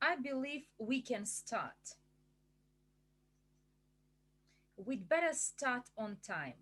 I believe we can start. We'd better start on time.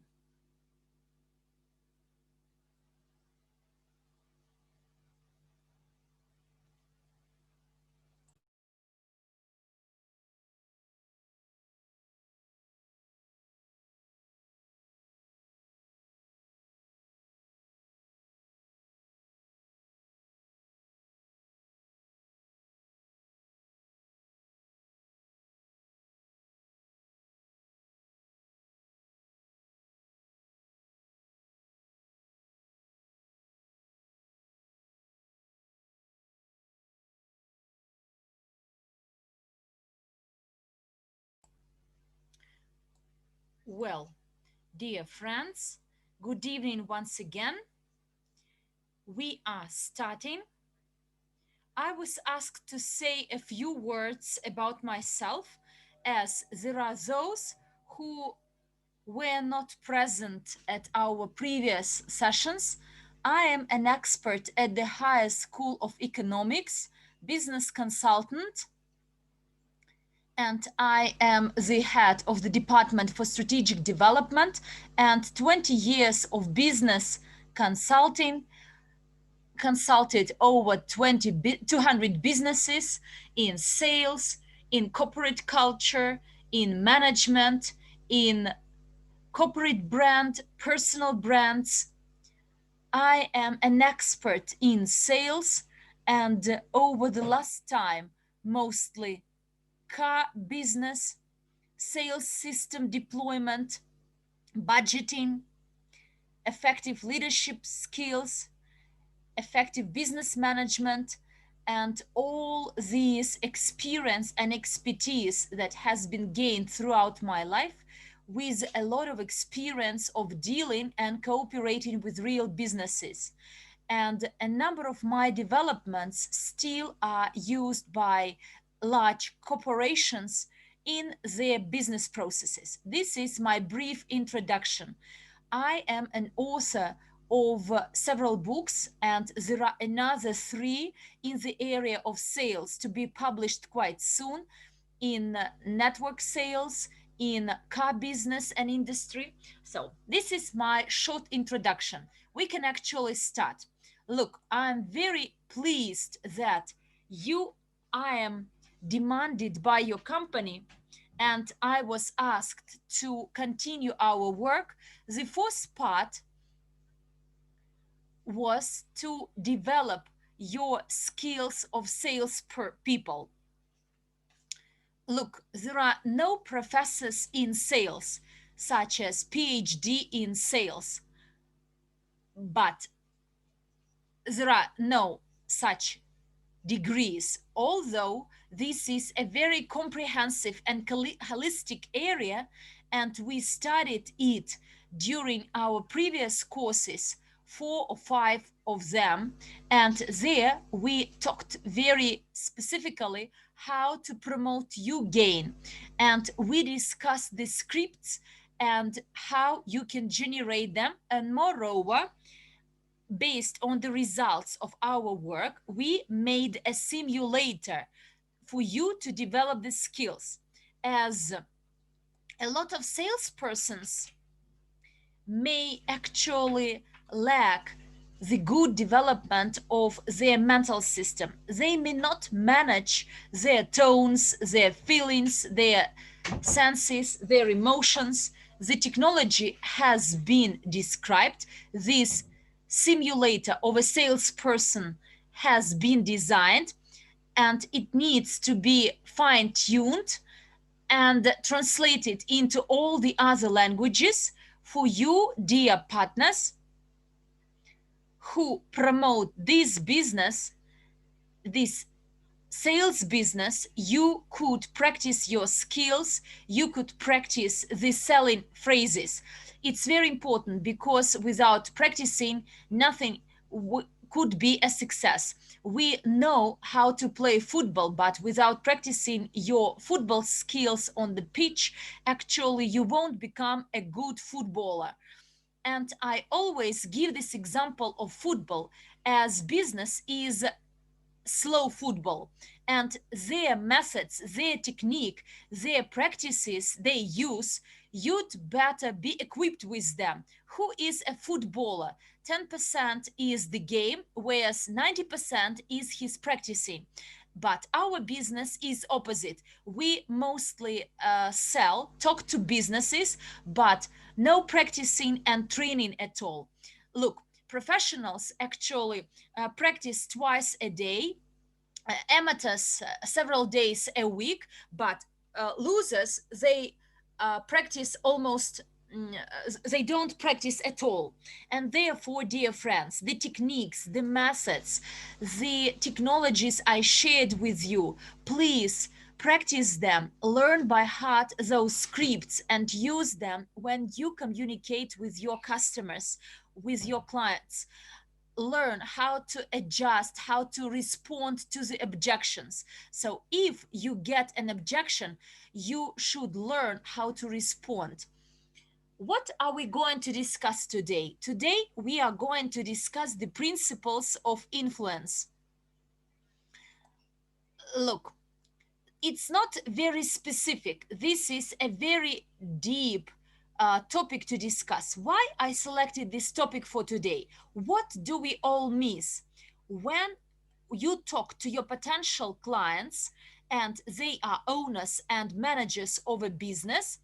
Well, dear friends, good evening once again. We are starting. I was asked to say a few words about myself, as there are those who were not present at our previous sessions. I am an expert at the Higher School of Economics, business consultant, and I am the head of the Department for Strategic Development, and 20 years of business consulting, consulted over 200 businesses in sales, in corporate culture, in management, in corporate brand, personal brands. I am an expert in sales, and over the last time, mostly car business, sales system deployment, budgeting, effective leadership skills, effective business management, and all these experience and expertise that has been gained throughout my life, with a lot of experience of dealing and cooperating with real businesses. And a number of my developments still are used by large corporations in their business processes. This is my brief introduction. I am an author of several books, and there are another three in the area of sales to be published quite soon, in network sales, in car business and industry. So this is my short introduction. We can actually start. Look, I'm very pleased that I am demanded by your company, and I was asked to continue our work. The first part was to develop your skills of sales per people. Look, there are no professors in sales, such as PhD in sales, but there are no such degrees, although this is a very comprehensive and holistic area, and we studied it during our previous courses, 4 or 5 of them, and there we talked very specifically how to promote you gain, and we discussed the scripts and how you can generate them, and moreover, based on the results of our work, we made a simulator for you to develop the skills, as a lot of salespersons may actually lack the good development of their mental system. They may not manage their tones, their feelings, their senses, their emotions. The technology has been described. This simulator of a salesperson has been designed, and it needs to be fine-tuned and translated into all the other languages for you, dear partners, who promote this business, this sales business. You could practice your skills, you could practice the selling phrases. It's very important, because without practicing, nothing could be a success. We know how to play football, but without practicing your football skills on the pitch, actually you won't become a good footballer. And I always give this example of football, as business is slow football, and their methods, their technique, their practices they use, you'd better be equipped with them. Who is a footballer? 10% is the game, whereas 90% is his practicing. But our business is opposite. We mostly talk to businesses, but no practicing and training at all. Look, professionals actually practice twice a day, amateurs several days a week, but losers, they practice almost they don't practice at all. And therefore, dear friends, the techniques, the methods, the technologies I shared with you, please practice them, learn by heart those scripts, and use them when you communicate with your customers, with your clients. Learn how to adjust, how to respond to the objections. So if you get an objection, you should learn how to respond. What are we going to discuss today? Today, we are going to discuss the principles of influence. Look, it's not very specific. This is a very deep topic to discuss. Why I selected this topic for today? What do we all miss when you talk to your potential clients and they are owners and managers of a business?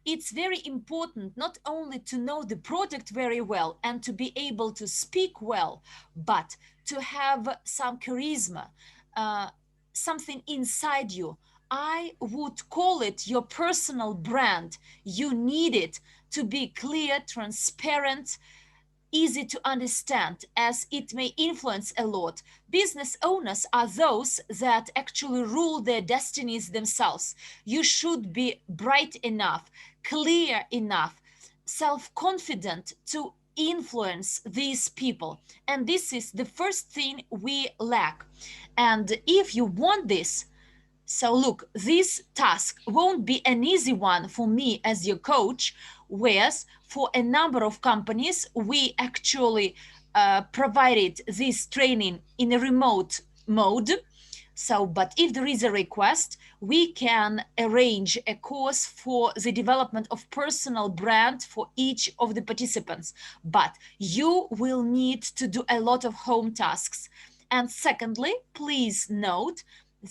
It's very important not only to know the product very well and to be able to speak well, but to have some charisma, uh, something inside you. I would call it your personal brand. You need it to be clear, transparent, easy to understand, as it may influence a lot. Business owners are those that actually rule their destinies themselves. You should be bright enough, clear enough, self confident to influence these people. And this is the first thing we lack. And if you want this, so look, this task won't be an easy one for me as your coach, whereas for a number of companies, we actually provided this training in a remote mode. So, but if there is a request, we can arrange a course for the development of personal brand for each of the participants. But you will need to do a lot of home tasks. And secondly, please note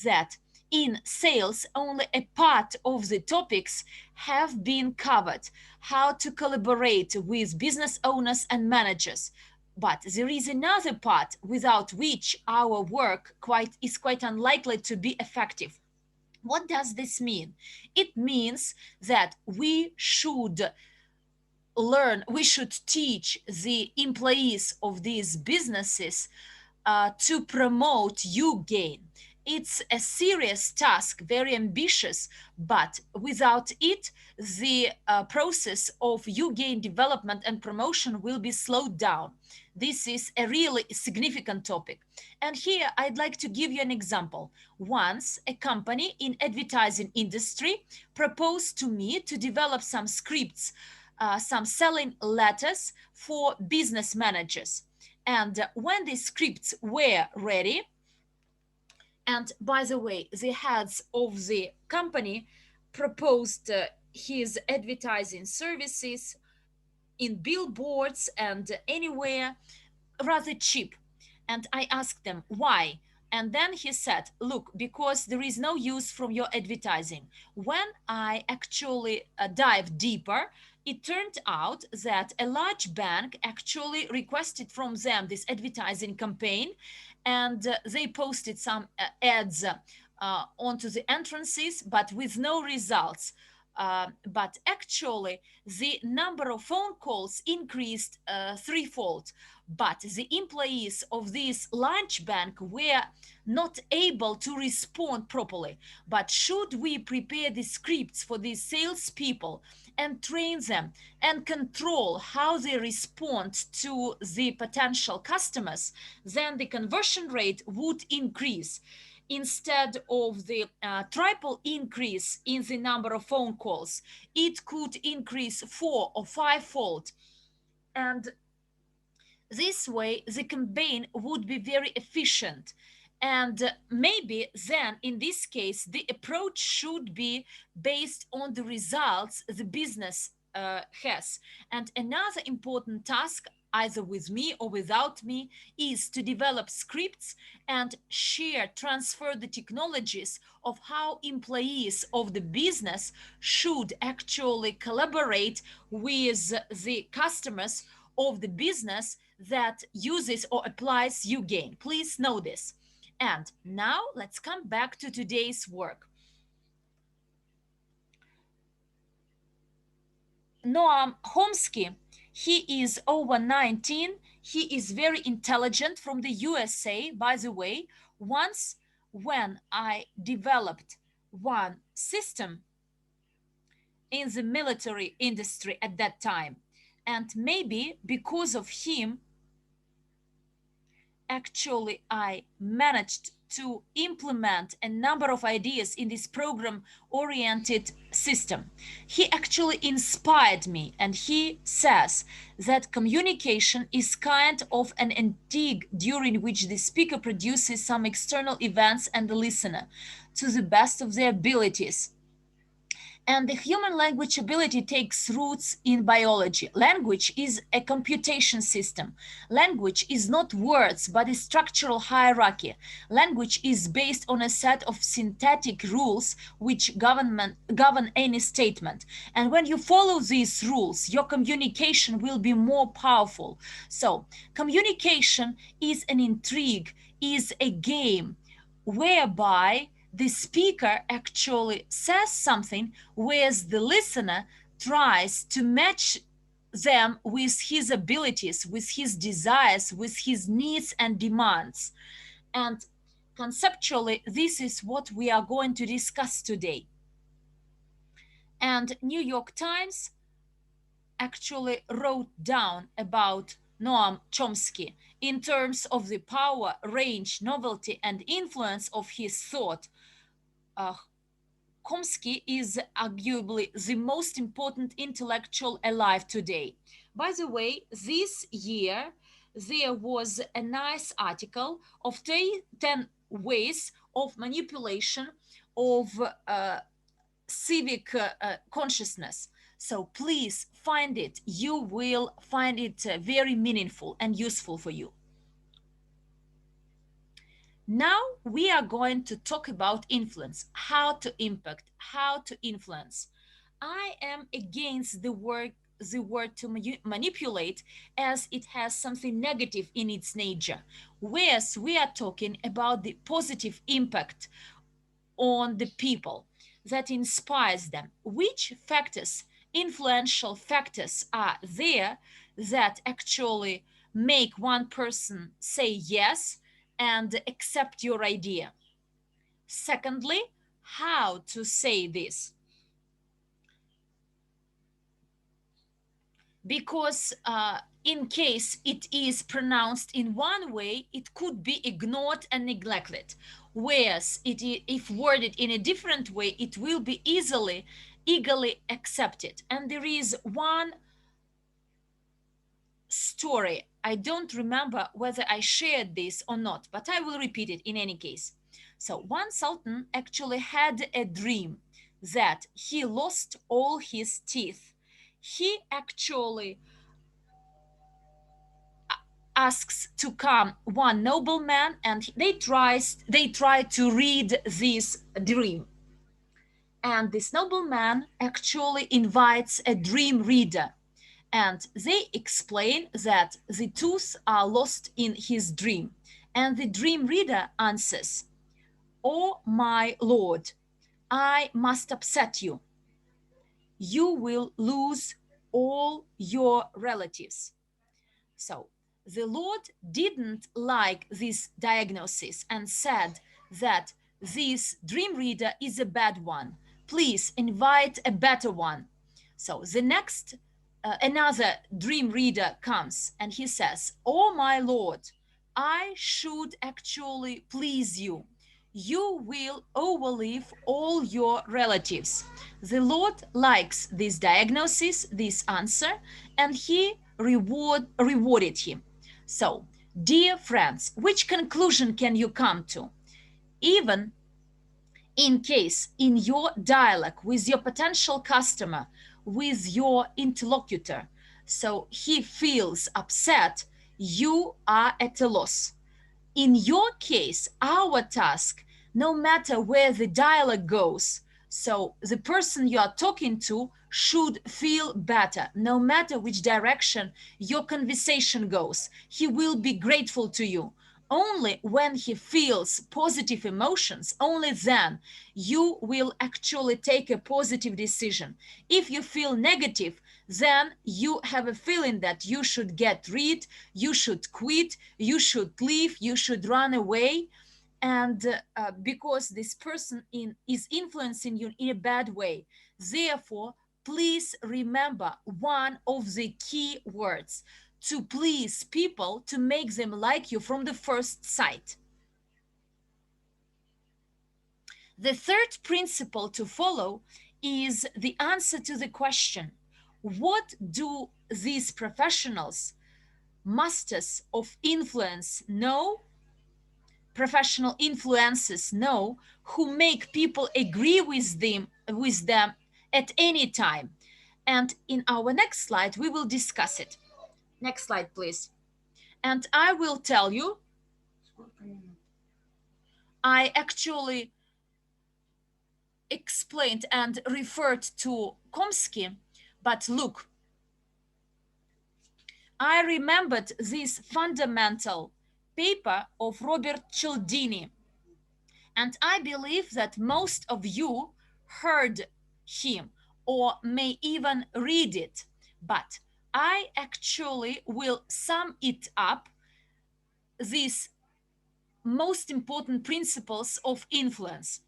that in sales, only a part of the topics have been covered. How to collaborate with business owners and managers. But there is another part without which our work is quite unlikely to be effective. What does this mean? It means that we should teach the employees of these businesses to promote you gain. It's a serious task, very ambitious, but without it, the process of you gain development and promotion will be slowed down. This is a really significant topic. And here I'd like to give you an example. Once a company in advertising industry proposed to me to develop some scripts, some selling letters for business managers. And when the scripts were ready, and by the way, the heads of the company proposed his advertising services in billboards and anywhere rather cheap. And I asked them why. And then he said, look, because there is no use from your advertising. When I actually dived deeper, it turned out that a large bank actually requested from them this advertising campaign, and they posted some ads onto the entrances, but with no results. But actually, the number of phone calls increased threefold. But the employees of this large bank were not able to respond properly. But should we prepare the scripts for these salespeople and train them and control how they respond to the potential customers, then the conversion rate would increase. Instead of the triple increase in the number of phone calls, it could increase four or five-fold. And this way, the campaign would be very efficient. And maybe then, in this case, the approach should be based on the results the business has. And another important task, either with me or without me, is to develop scripts and share, transfer the technologies of how employees of the business should actually collaborate with the customers of the business that uses or applies UGain. Please know this. And now let's come back to today's work. Noam Chomsky, he is over 19. He is very intelligent, from the USA, by the way. Once, when I developed one system in the military industry at that time, and maybe because of him, actually I managed to implement a number of ideas in this program oriented system. He actually inspired me, and he says that communication is kind of an intrigue during which the speaker produces some external events and the listener, to the best of their abilities. And the human language ability takes roots in biology. Language is a computation system. Language is not words, but a structural hierarchy. Language is based on a set of syntactic rules which govern any statement. And when you follow these rules, your communication will be more powerful. So, communication is an intrigue, is a game whereby the speaker actually says something, whereas the listener tries to match them with his abilities, with his desires, with his needs and demands. And conceptually, this is what we are going to discuss today. And New York Times actually wrote down about Noam Chomsky in terms of the power, range, novelty, and influence of his thought. uh, Chomsky is arguably the most important intellectual alive today. By the way, this year there was a nice article of 10 ways of manipulation of civic consciousness. So please find it. You will find it very meaningful and useful for you. Now we are going to talk about influence, how to impact, how to influence. I am against the word to manipulate, as it has something negative in its nature. Whereas we are talking about the positive impact on the people that inspires them. Which factors, influential factors, are there that actually make one person say yes and accept your idea? Secondly, how to say this? Because in case it is pronounced in one way, it could be ignored and neglected. Whereas if worded in a different way, it will be eagerly accepted. And there is one story. I don't remember whether I shared this or not, but I will repeat it in any case. So, one sultan actually had a dream that he lost all his teeth. He actually asks to come one nobleman, and they try to read this dream. And this nobleman actually invites a dream reader, and they explain that the tooth are lost in his dream. And the dream reader answers, "Oh my lord, I must upset you. You will lose all your relatives." So the Lord didn't like this diagnosis and said that this dream reader is a bad one. Please invite a better one. So the next, another dream reader comes and he says, "Oh my Lord, I should actually please you. You will overlive all your relatives." The Lord likes this diagnosis, this answer, and he rewarded him. So Dear friends, which conclusion can you come to? Even in case in your dialogue with your potential customer, with your interlocutor, so he feels upset, you are at a loss. In your case, our task, no matter where the dialogue goes, so the person you are talking to should feel better, no matter which direction your conversation goes. He will be grateful to you. Only when he feels positive emotions, only then you will actually take a positive decision. If you feel negative, then you have a feeling that you should get rid, you should quit, you should leave, you should run away. And because this person is influencing you in a bad way. Therefore, please remember one of the key words: to please people, to make them like you from the first sight. The third principle to follow is the answer to the question: what do these professionals, masters of influence, know, professional influences know, who make people agree with them at any time? And in our next slide, we will discuss it. Next slide, please. And I will tell you, I actually explained and referred to Komsky, but look, I remembered this fundamental paper of Robert Cialdini, and I believe that most of you heard him or may even read it, but I actually will sum it up, these most important principles of influence.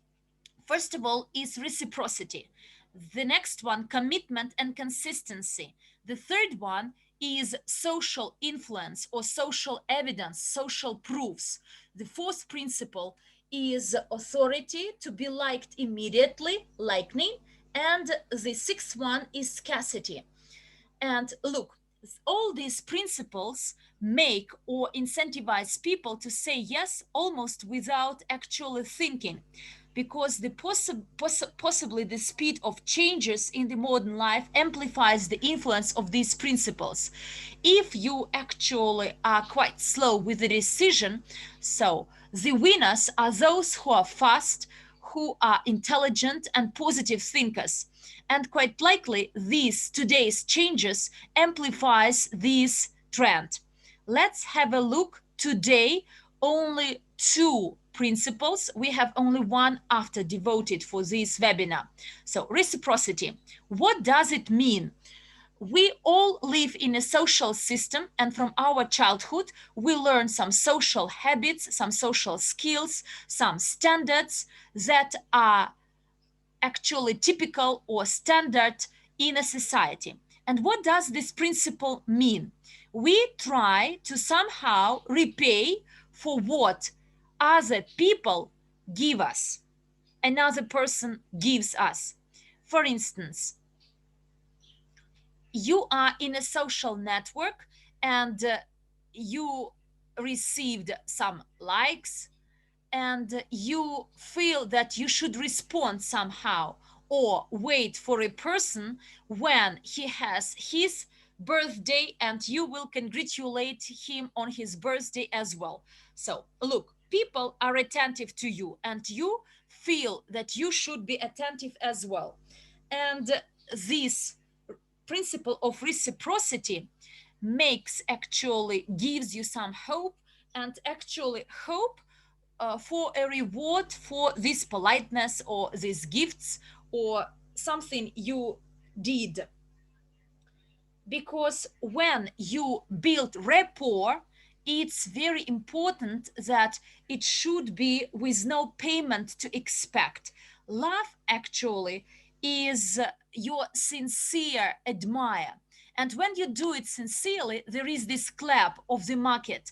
First of all is reciprocity. The next one, commitment and consistency. The third one is social influence or social evidence, social proofs. The fourth principle is authority, to be liked immediately, liking. And the sixth one is scarcity. And look, all these principles make or incentivize people to say yes almost without actually thinking, because the possibly the speed of changes in the modern life amplifies the influence of these principles. If you actually are quite slow with the decision, so the winners are those who are fast, who are intelligent and positive thinkers. And quite likely these today's changes amplifies this trend. Let's have a look today. Only two principles. We have only one after devoted for this webinar. So reciprocity. What does it mean? We all live in a social system, and from our childhood we learn some social habits, some social skills, some standards that are actually typical or standard in a society. And what does this principle mean? We try to somehow repay for what other people give us, another person gives us. For instance, you are in a social network and you received some likes, and you feel that you should respond somehow or wait for a person when he has his birthday, and you will congratulate him on his birthday as well. So look, people are attentive to you and you feel that you should be attentive as well. And this principle of reciprocity makes, actually gives you some hope, and actually hope for a reward for this politeness or these gifts or something you did. Because when you build rapport, it's very important that it should be with no payment to expect. Love actually is your sincere admire. And when you do it sincerely, there is this clap of the market.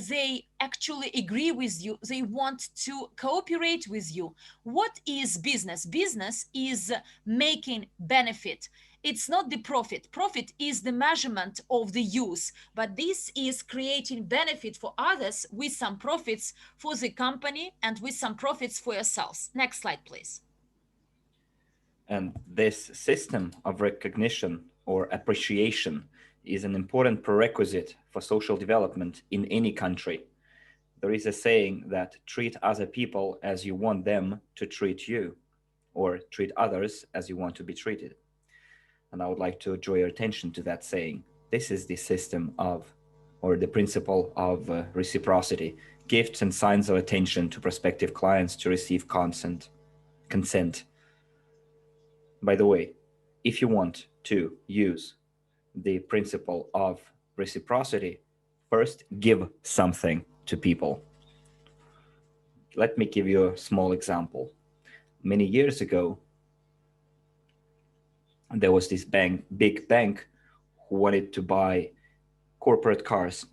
They actually agree with you, they want to cooperate with you. What is business? Business is making benefit. It's not the profit. Profit is the measurement of the use, but this is creating benefit for others with some profits for the company and with some profits for yourselves. Next slide, please. And this system of recognition or appreciation is an important prerequisite for social development in any country. There is a saying that treat other people as you want them to treat you, or treat others as you want to be treated. And I would like to draw your attention to that saying. This is the system of, or the principle of reciprocity, gifts and signs of attention to prospective clients to receive consent. By the way, if you want to use the principle of reciprocity, first give something to people. Let me give you a small example. Many years ago, there was this big bank, who wanted to buy corporate cars.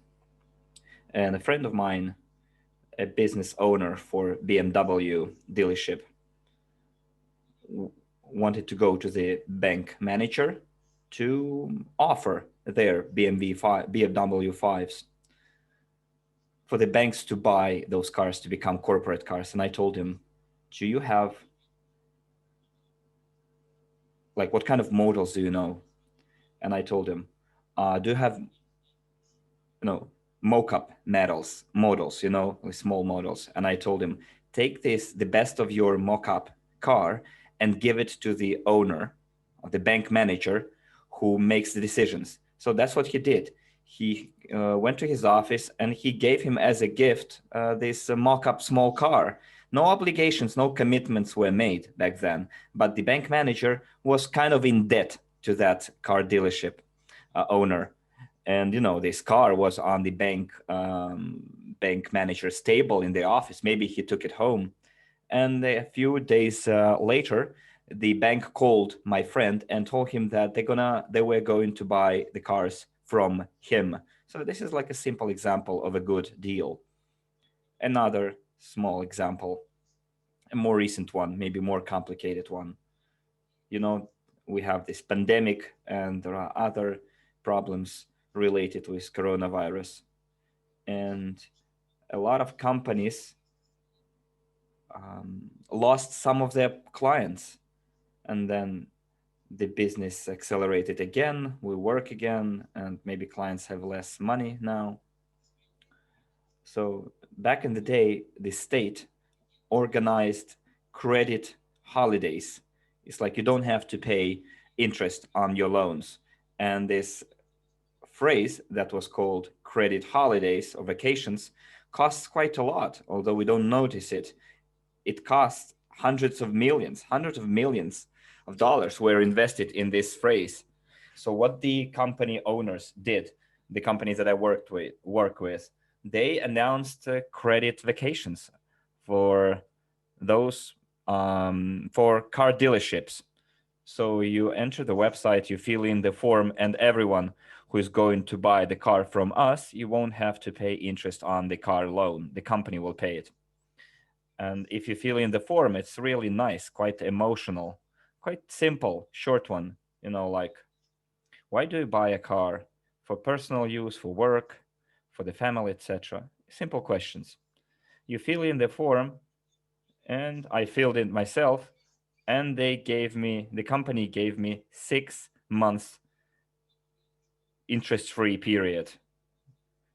And a friend of mine, a business owner for BMW dealership, wanted to go to the bank manager to offer their BMW 5s for the banks to buy those cars to become corporate cars. And I told him, do you have, like, what kind of models do you know? And I told him, do you have, mock-up models, like small models? And I told him, take the best of your mock-up car and give it to the owner, the bank manager, who makes the decisions. So that's what he did. He went to his office and he gave him as a gift this mock-up small car. No obligations, no commitments were made back then, but the bank manager was kind of in debt to that car dealership owner. And this car was on the bank manager's table in the office. Maybe he took it home. And a few days later, the bank called my friend and told him that they were going to buy the cars from him. So this is like a simple example of a good deal. Another small example, a more recent one, maybe more complicated one. We have this pandemic and there are other problems related with coronavirus. And a lot of companies lost some of their clients, and then the business accelerated again, we work again, and maybe clients have less money now. So back in the day, the state organized credit holidays. It's like you don't have to pay interest on your loans. And this phrase that was called credit holidays or vacations costs quite a lot, although we don't notice it. It costs hundreds of millions of dollars were invested in this phrase. So what the company owners did, the companies that I work with, they announced credit vacations for those for car dealerships. So you enter the website, you fill in the form, and everyone who is going to buy the car from us, you won't have to pay interest on the car loan. The company will pay it. And if you fill in the form, it's really nice, quite emotional, quite simple, short one. Like, why do you buy a car? For personal use, for work, for the family, etc. Simple questions. You fill in the form, and I filled it myself, and the company gave me 6 months interest-free period.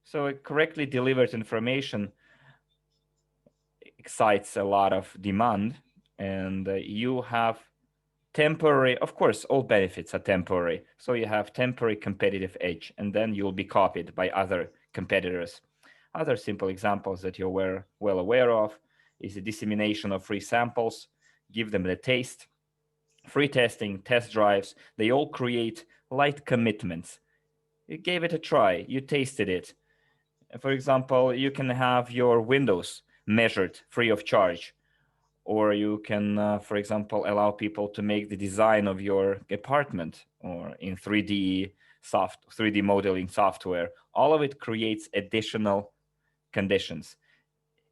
So it correctly delivered information excites a lot of demand, and you have temporary, of course, all benefits are temporary. So you have temporary competitive edge, and then you'll be copied by other competitors. Other simple examples that you're well aware of is the dissemination of free samples, give them the taste, free testing, test drives. They all create light commitments. You gave it a try, you tasted it. For example, you can have your windows measured free of charge, or you can, for example, allow people to make the design of your apartment or in 3D modeling software. All of it creates additional conditions.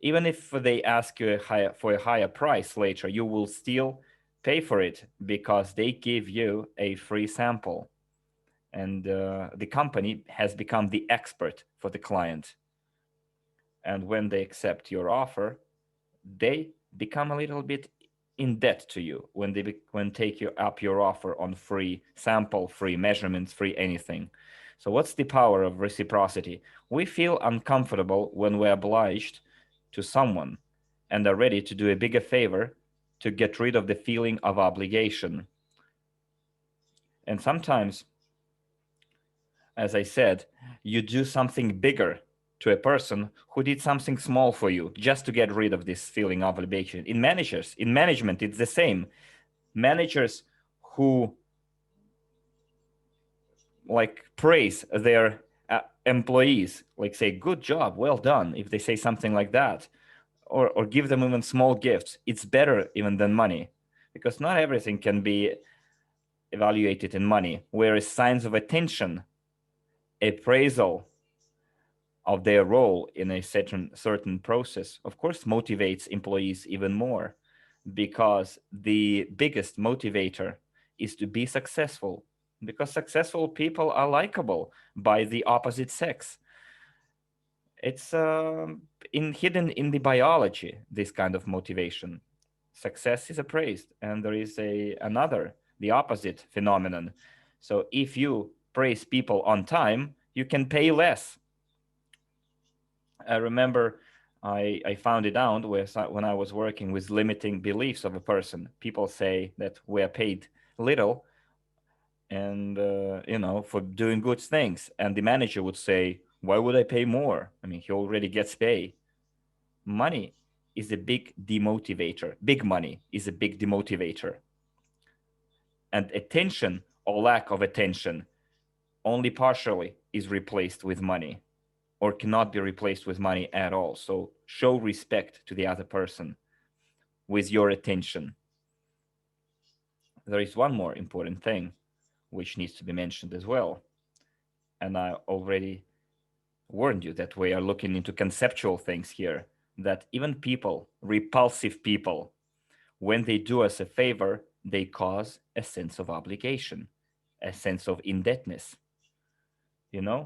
Even if they ask you for a higher price later, you will still pay for it because they give you a free sample, and the company has become the expert for the client. And when they accept your offer, they become a little bit in debt to you when when take you up your offer on free sample, free measurements, free anything. So what's the power of reciprocity? We feel uncomfortable when we're obliged to someone and are ready to do a bigger favor to get rid of the feeling of obligation. And sometimes, as I said, you do something bigger to a person who did something small for you just to get rid of this feeling of obligation. In management, it's the same. Managers who like praise their employees, like say, good job, well done, if they say something like that, or give them even small gifts, it's better even than money, because not everything can be evaluated in money, whereas signs of attention, appraisal of their role in a certain process, of course, motivates employees even more, because the biggest motivator is to be successful, because successful people are likable by the opposite sex. It's hidden in the biology, this kind of motivation. Success is appraised, and there is another, the opposite phenomenon. So if you praise people on time, you can pay less. I remember I found it out when I was working with limiting beliefs of a person. People say that we are paid little, and for doing good things, and the manager would say, why would I pay more? I mean, he already gets pay. Money is a big demotivator. Big money is a big demotivator. And attention or lack of attention only partially is replaced with money, or cannot be replaced with money at all. So show respect to the other person with your attention. There is one more important thing which needs to be mentioned as well. And I already warned you that we are looking into conceptual things here, that even people, repulsive people, when they do us a favor, they cause a sense of obligation, a sense of indebtedness.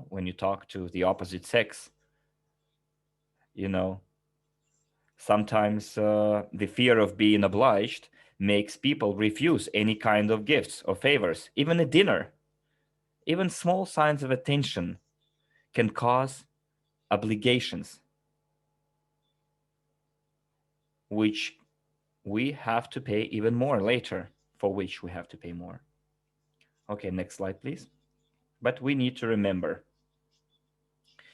When you talk to the opposite sex, you know, sometimes the fear of being obliged makes people refuse any kind of gifts or favors, even a dinner. Even small signs of attention can cause obligations, which we have to pay even more later, for which we have to pay more. Okay, next slide, please. But we need to remember,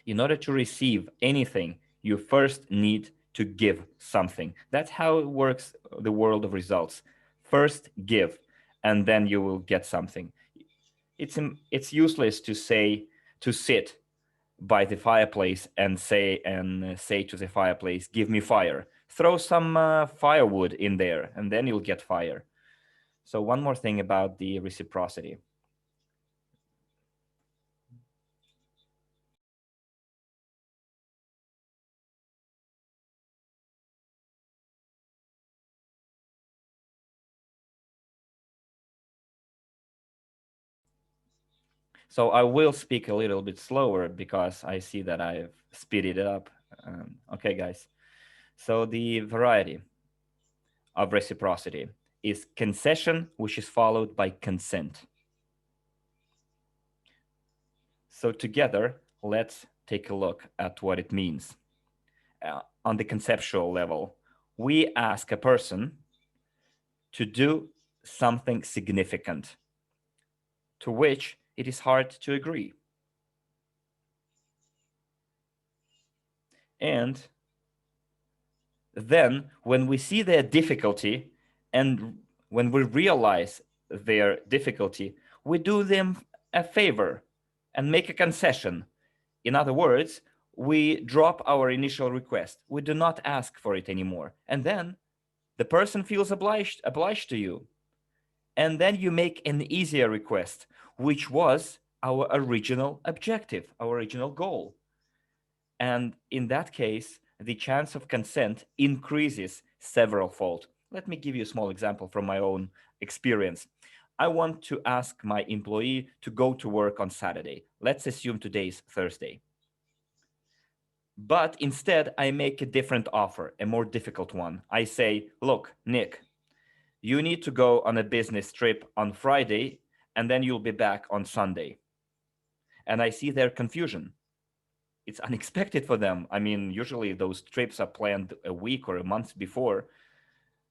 in order to receive anything, you first need to give something. That's how it works, the world of results. First give, and then you will get something. It's useless to sit by the fireplace and say to the fireplace, give me fire. Throw some firewood in there, and then you'll get fire. So one more thing about the reciprocity. So I will speak a little bit slower because I see that I've speeded it up. Okay, guys. So the variety of reciprocity is concession, which is followed by consent. So together, let's take a look at what it means. On the conceptual level, we ask a person to do something significant, to which it is hard to agree. And then, when we see their difficulty and when we realize their difficulty, we do them a favor and make a concession. In other words, we drop our initial request. We do not ask for it anymore. And then the person feels obliged to you. And then you make an easier request, which was our original objective, our original goal. And in that case, the chance of consent increases several fold. Let me give you a small example from my own experience. I want to ask my employee to go to work on Saturday. Let's assume today's Thursday. But instead, I make a different offer, a more difficult one. I say, look, Nick, you need to go on a business trip on Friday, and then you'll be back on Sunday. And I see their confusion. It's unexpected for them. I mean, usually those trips are planned a week or a month before.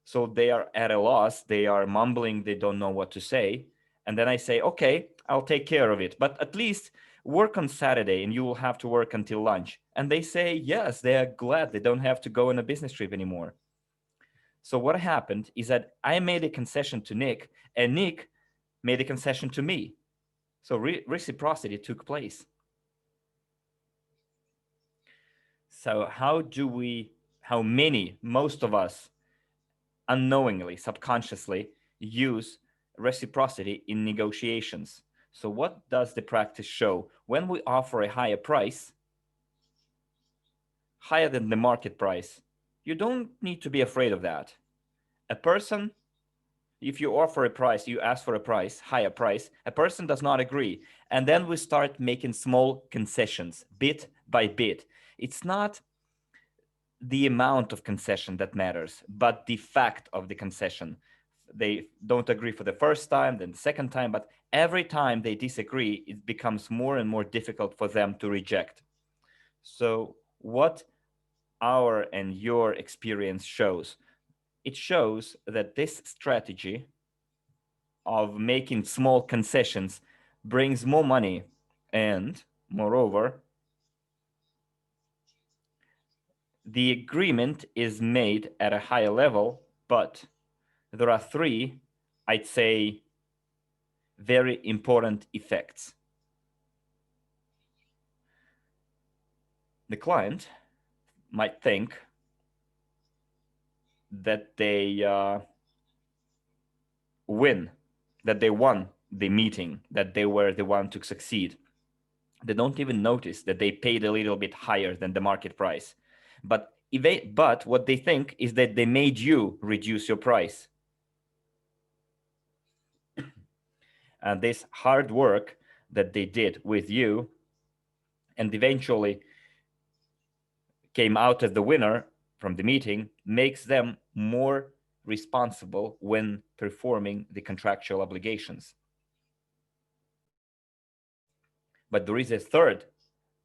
So they are at a loss. They are mumbling. They don't know what to say. And then I say, okay, I'll take care of it. But at least work on Saturday and you will have to work until lunch. And they say, yes, they are glad they don't have to go on a business trip anymore. So what happened is that I made a concession to Nick and Nick made a concession to me. So reciprocity took place. So how many, most of us unknowingly, subconsciously use reciprocity in negotiations. So, what does the practice show? When we offer a higher price, higher than the market price, you don't need to be afraid of that. A person, if you offer a price, you ask for a price, higher price, a person does not agree. And then we start making small concessions, bit by bit. It's not the amount of concession that matters, but the fact of the concession. They don't agree for the first time, then the second time, but every time they disagree, it becomes more and more difficult for them to reject. So, what our and your experience shows? It shows that this strategy of making small concessions brings more money and, moreover, the agreement is made at a higher level, but there are three, I'd say, very important effects. The client might think that they win, that they won the meeting, that they were the one to succeed. They don't even notice that they paid a little bit higher than the market price. But what they think is that they made you reduce your price. And this hard work that they did with you and eventually came out as the winner from the meeting makes them more responsible when performing the contractual obligations. But there is a third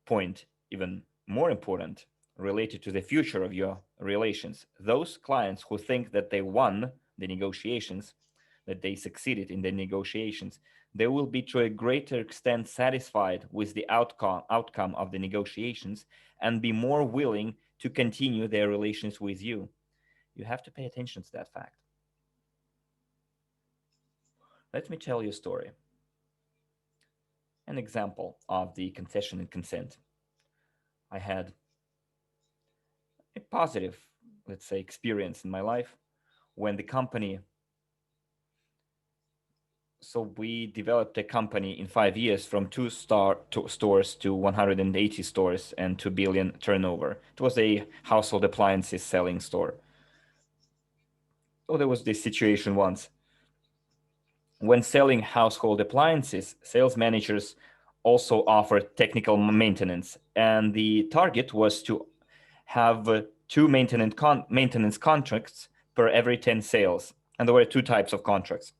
point, even more important, related to the future of your relations. Those clients who think that they won the negotiations, that they succeeded in the negotiations, they will be to a greater extent satisfied with the outcome of the negotiations and be more willing to continue their relations with you. You have to pay attention to that fact. Let me tell you a story. An example of the concession and consent. I had a positive, let's say, experience in my life when the company. So we developed a company in 5 years from stores to 180 stores and 2 billion turnover. It was a household appliances selling store. So there was this situation once. When selling household appliances, sales managers also offered technical maintenance, and the target was to have two maintenance contracts per every 10 sales. And there were two types of contracts.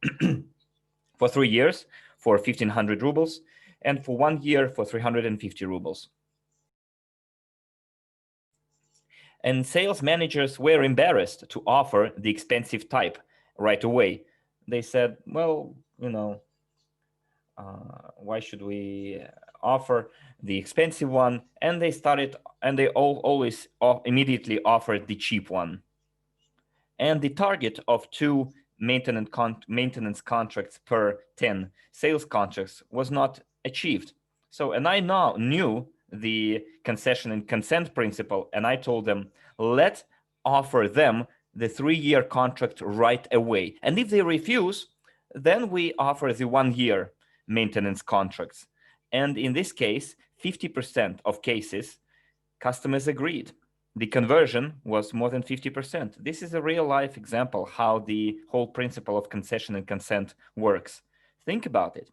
For 3 years for 1,500 rubles, and for 1 year for 350 rubles. And sales managers were embarrassed to offer the expensive type right away. They said, well, why should we offer the expensive one? And they always immediately offered the cheap one. And the target of two maintenance contracts per 10 sales contracts was not achieved. So, and I now knew the concession and consent principle, and I told them, let's offer them the 3-year contract right away. And if they refuse, then we offer the 1-year maintenance contracts. And in this case, 50% of cases, customers agreed. the conversion was more than 50%. This is a real life example how the whole principle of concession and consent works. Think about it.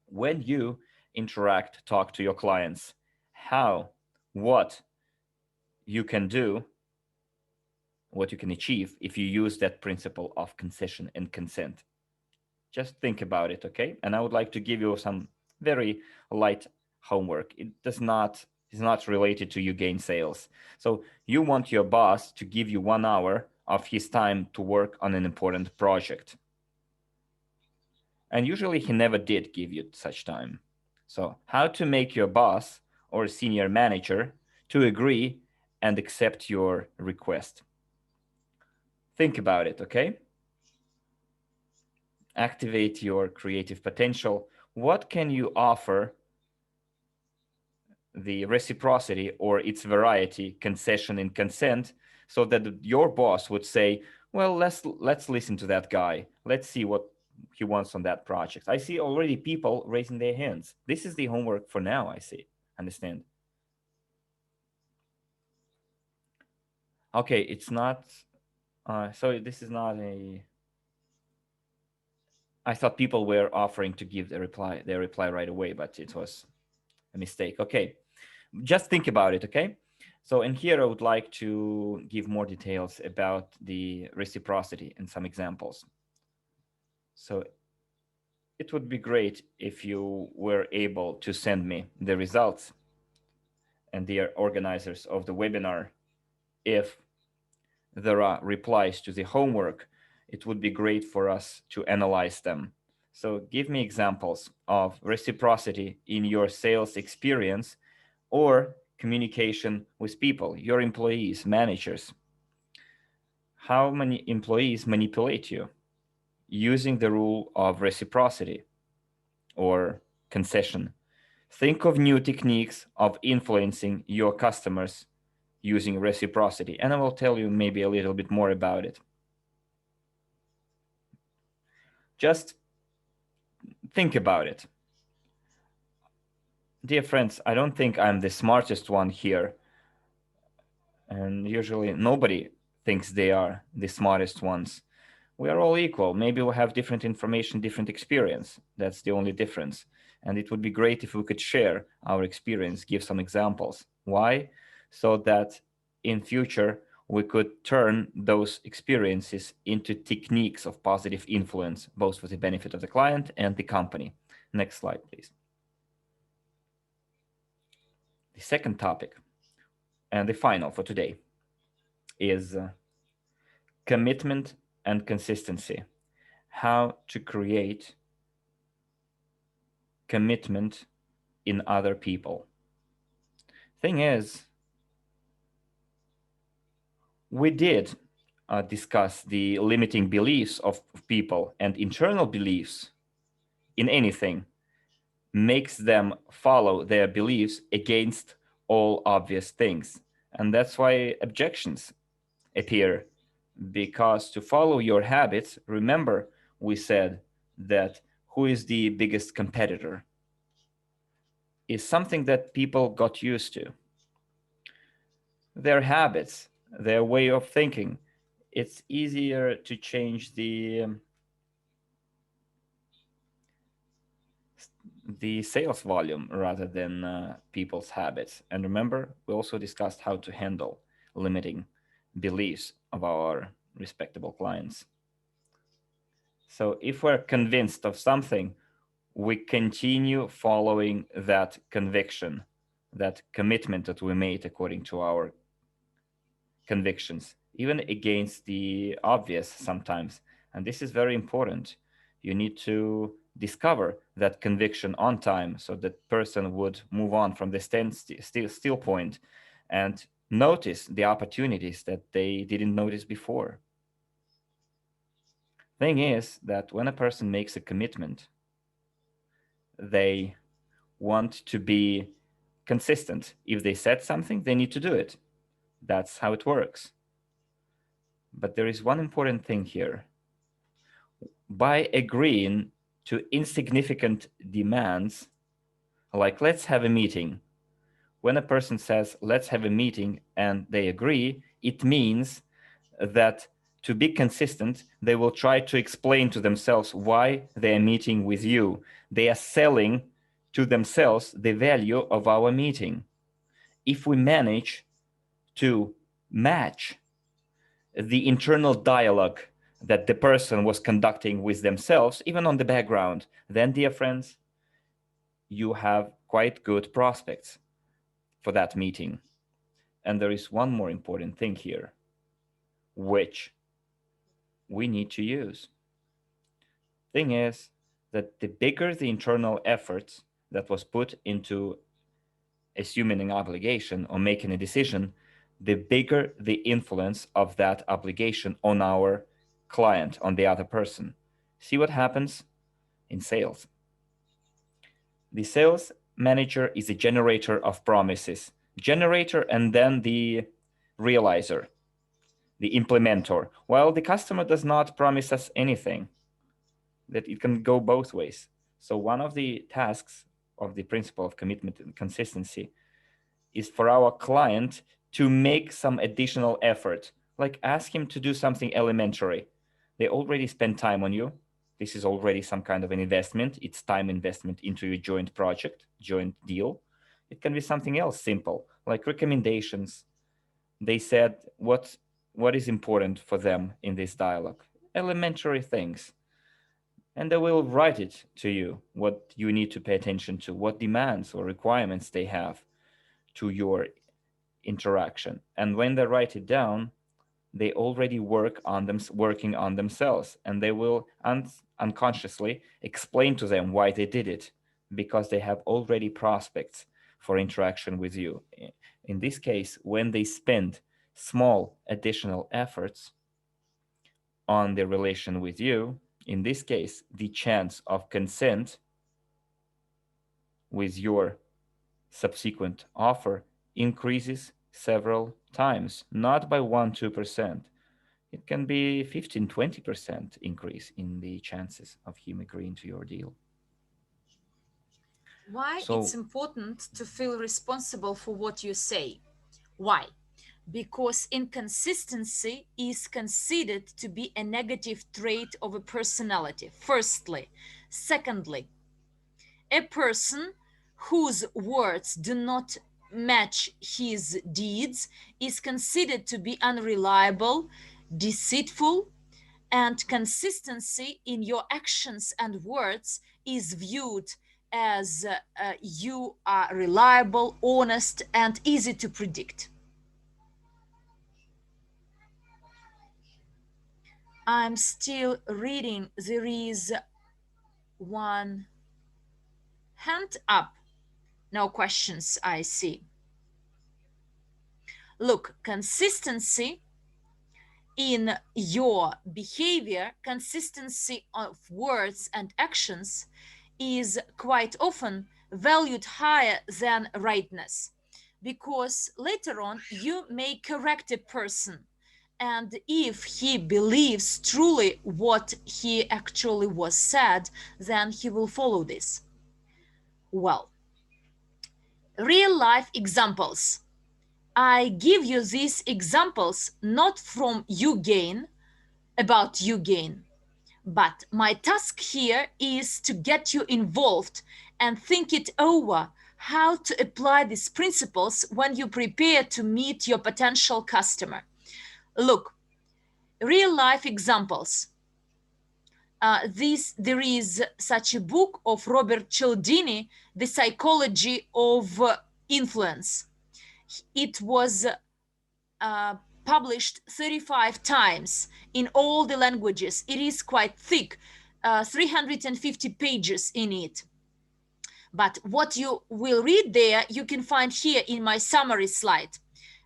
When you interact, talk to your clients, how, what you can do, what you can achieve if you use that principle of concession and consent. Just think about it, okay? And I would like to give you some very light homework. It does not is not related to you gain sales. So you want your boss to give you 1 hour of his time to work on an important project. And usually he never did give you such time. So how to make your boss or senior manager to agree and accept your request. Think about it, okay? Activate your creative potential. What can you offer the reciprocity or its variety, concession and consent, so that your boss would say, well, let's listen to that guy. Let's see what he wants on that project. I see already people raising their hands. This is the homework for now, I see. Understand? Okay, it's not so this is not a I thought people were offering to give their reply right away, but it was a mistake. Okay. Just think about it, okay? So in here, I would like to give more details about the reciprocity and some examples. So it would be great if you were able to send me the results and the organizers of the webinar. If there are replies to the homework, it would be great for us to analyze them. So give me examples of reciprocity in your sales experience or communication with people, your employees, managers. How many employees manipulate you using the rule of reciprocity or concession? Think of new techniques of influencing your customers using reciprocity, and I will tell you maybe a little bit more about it. Just think about it. Dear friends, I don't think I'm the smartest one here, and usually nobody thinks they are the smartest ones. We are all equal. Maybe we have different information, different experience. That's the only difference. And it would be great if we could share our experience, give some examples. Why? So that in future we could turn those experiences into techniques of positive influence, both for the benefit of the client and the company. Next slide, please. The second topic, and the final for today, is commitment and consistency. How to create commitment in other people. Thing is, we did discuss the limiting beliefs of people, and internal beliefs in anything makes them follow their beliefs against all obvious things. And that's why objections appear, because to follow your habits, remember we said that who is the biggest competitor is something that people got used to. Their habits, their way of thinking. It's easier to change the sales volume rather than people's habits. And remember, we also discussed how to handle limiting beliefs of our respectable clients. So if we're convinced of something, we continue following that conviction, that commitment that we made according to our convictions, even against the obvious sometimes. And this is very important. You need to discover that conviction on time so that person would move on from the still point and notice the opportunities that they didn't notice before. Thing is that when a person makes a commitment, they want to be consistent. If they said something, they need to do it. That's how it works. But there is one important thing here. By agreeing to insignificant demands, like let's have a meeting, When a person says, let's have a meeting, and they agree, it means that to be consistent, they will try to explain to themselves why they are meeting with you. They are selling to themselves the value of our meeting. If we manage to match the internal dialogue that the person was conducting with themselves, even on the background, then, dear friends, you have quite good prospects for that meeting. And there is one more important thing here, which we need to use. Thing is that the bigger the internal efforts that was put into assuming an obligation or making a decision, the bigger the influence of that obligation on our client, on the other person. See what happens in sales. The sales manager is a generator of promises, generator and then the realizer, the implementer. While the customer does not promise us anything, that it can go both ways. So one of the tasks of the principle of commitment and consistency is for our client to make some additional effort, like ask him to do something elementary. They already spend time on you. This is already some kind of an investment. It's time investment into your joint project, joint deal. It can be something else simple, like recommendations. They said what is important for them in this dialogue. Elementary things. And they will write it to you, what you need to pay attention to, what demands or requirements they have to your interaction. And when they write it down, they already working on themselves, and they will unconsciously explain to them why they did it, because they have already prospects for interaction with you. In this case, when they spend small additional efforts on their relation with you, in this case, the chance of consent with your subsequent offer increases several times, not by 1 2%. It can be 15-20% increase in the chances of him agreeing to your deal. Why it's So, important to feel responsible for what you say? Why? Because inconsistency is considered to be a negative trait of a personality, firstly. Secondly, a person whose words do not match his deeds is considered to be unreliable, deceitful, and consistency in your actions and words is viewed as you are reliable, honest, and easy to predict. I'm still reading. There is one hand up. No questions, I see. Look, consistency in your behavior, consistency of words and actions is quite often valued higher than rightness, because later on you may correct a person, and if he believes truly what he actually was said, then he will follow this. Well, real life examples. I give you these examples not from YouGain, about YouGain, but my task here is to get you involved and think it over how to apply these principles when you prepare to meet your potential customer. Look, real life examples. There is such a book of Robert Cialdini, The Psychology of Influence. It was uh, published 35 times in all the languages. It is quite thick, 350 pages in it. But what you will read there, you can find here in my summary slide.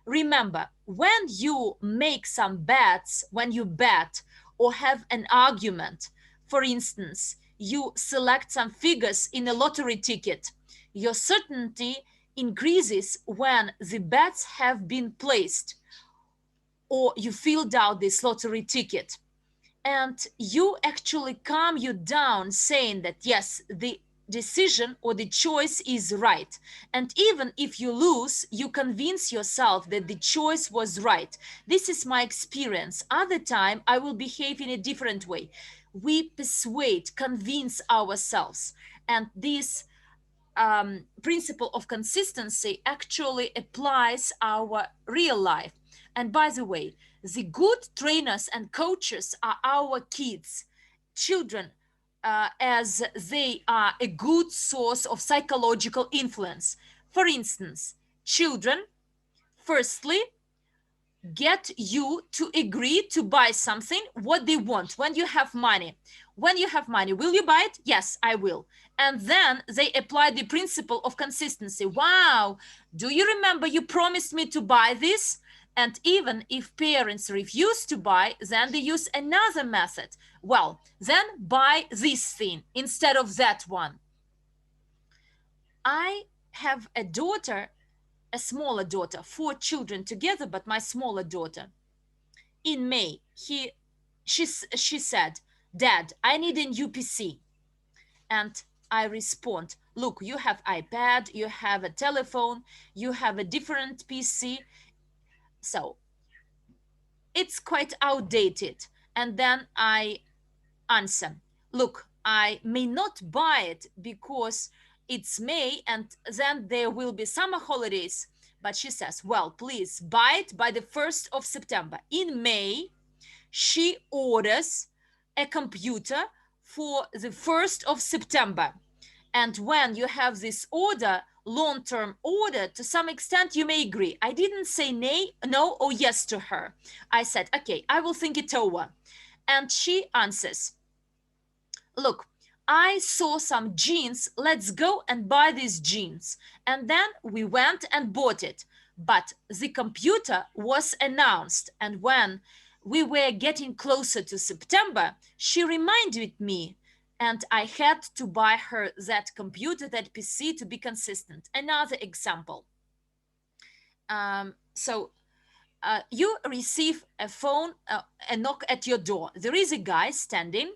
Remember, when you make some bets, when you bet or have an argument, for instance, you select some figures in a lottery ticket, your certainty increases when the bets have been placed, or you filled out this lottery ticket, and you actually calm you down saying that yes, the decision or the choice is right. And even if you lose, you convince yourself that the choice was right. This is my experience. Other time, I will behave in a different way. We persuade, convince ourselves. And this principle of consistency actually applies our real life. And by the way, the good trainers and coaches are our kids, children, as they are a good source of psychological influence. For instance, children, firstly, get you to agree to buy something what they want when you have money. When you have money, will you buy it? Yes, I will. And then they apply the principle of consistency. Wow, do you remember you promised me to buy this? And even if parents refuse to buy, then they use another method. Well, then buy this thing instead of that one. I have a daughter, a smaller daughter, four children together, but my smaller daughter. In May, she said, "Dad, I need a new PC." And I respond, "Look, you have iPad, you have a telephone, you have a different PC, so it's quite outdated." And then I answer, "Look, I may not buy it because it's May and then there will be summer holidays." But she says, "Well, please buy it by the 1st of September." In May, she orders a computer for the 1st of September. And when you have this order, long-term order, to some extent you may agree. I didn't say nay, no or yes to her. I said, "Okay, I will think it over." And she answers, "Look, I saw some jeans. Let's go and buy these jeans." And then we went and bought it. But the computer was announced. And when we were getting closer to September, she reminded me. And I had to buy her that computer, that PC, to be consistent. Another example. You receive a phone, a knock at your door. There is a guy standing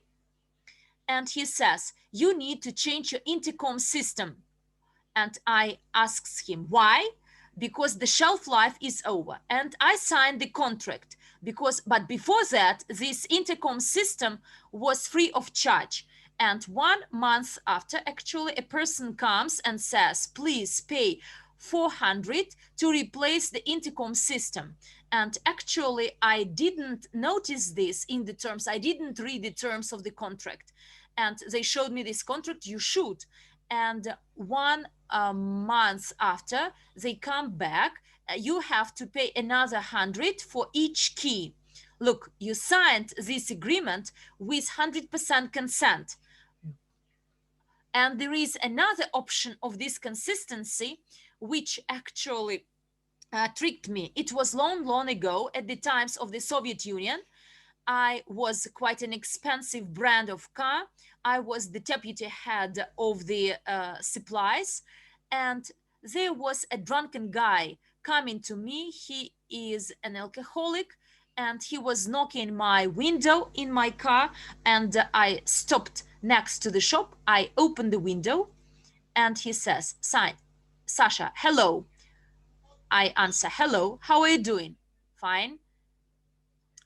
and he says, "You need to change your intercom system." And I asks him, "Why?" "Because the shelf life is over." And I signed the contract but before that, this intercom system was free of charge. And 1 month after, actually, a person comes and says, "Please pay 400 to replace the intercom system." And actually, I didn't notice this in the terms. I didn't read the terms of the contract. And they showed me this contract. You should. And 1 month after, they come back. You have to pay another 100 for each key. Look, you signed this agreement with 100% consent. And there is another option of this consistency, which actually tricked me. It was long, long ago, at the times of the Soviet Union. I was quite an expensive brand of car. I was the deputy head of the supplies, and there was a drunken guy coming to me. He is an alcoholic, and he was knocking my window in my car, and I stopped next to the shop. I opened the window, and he says, "Sasha, hello." I answer, "Hello, how are you doing?" "Fine."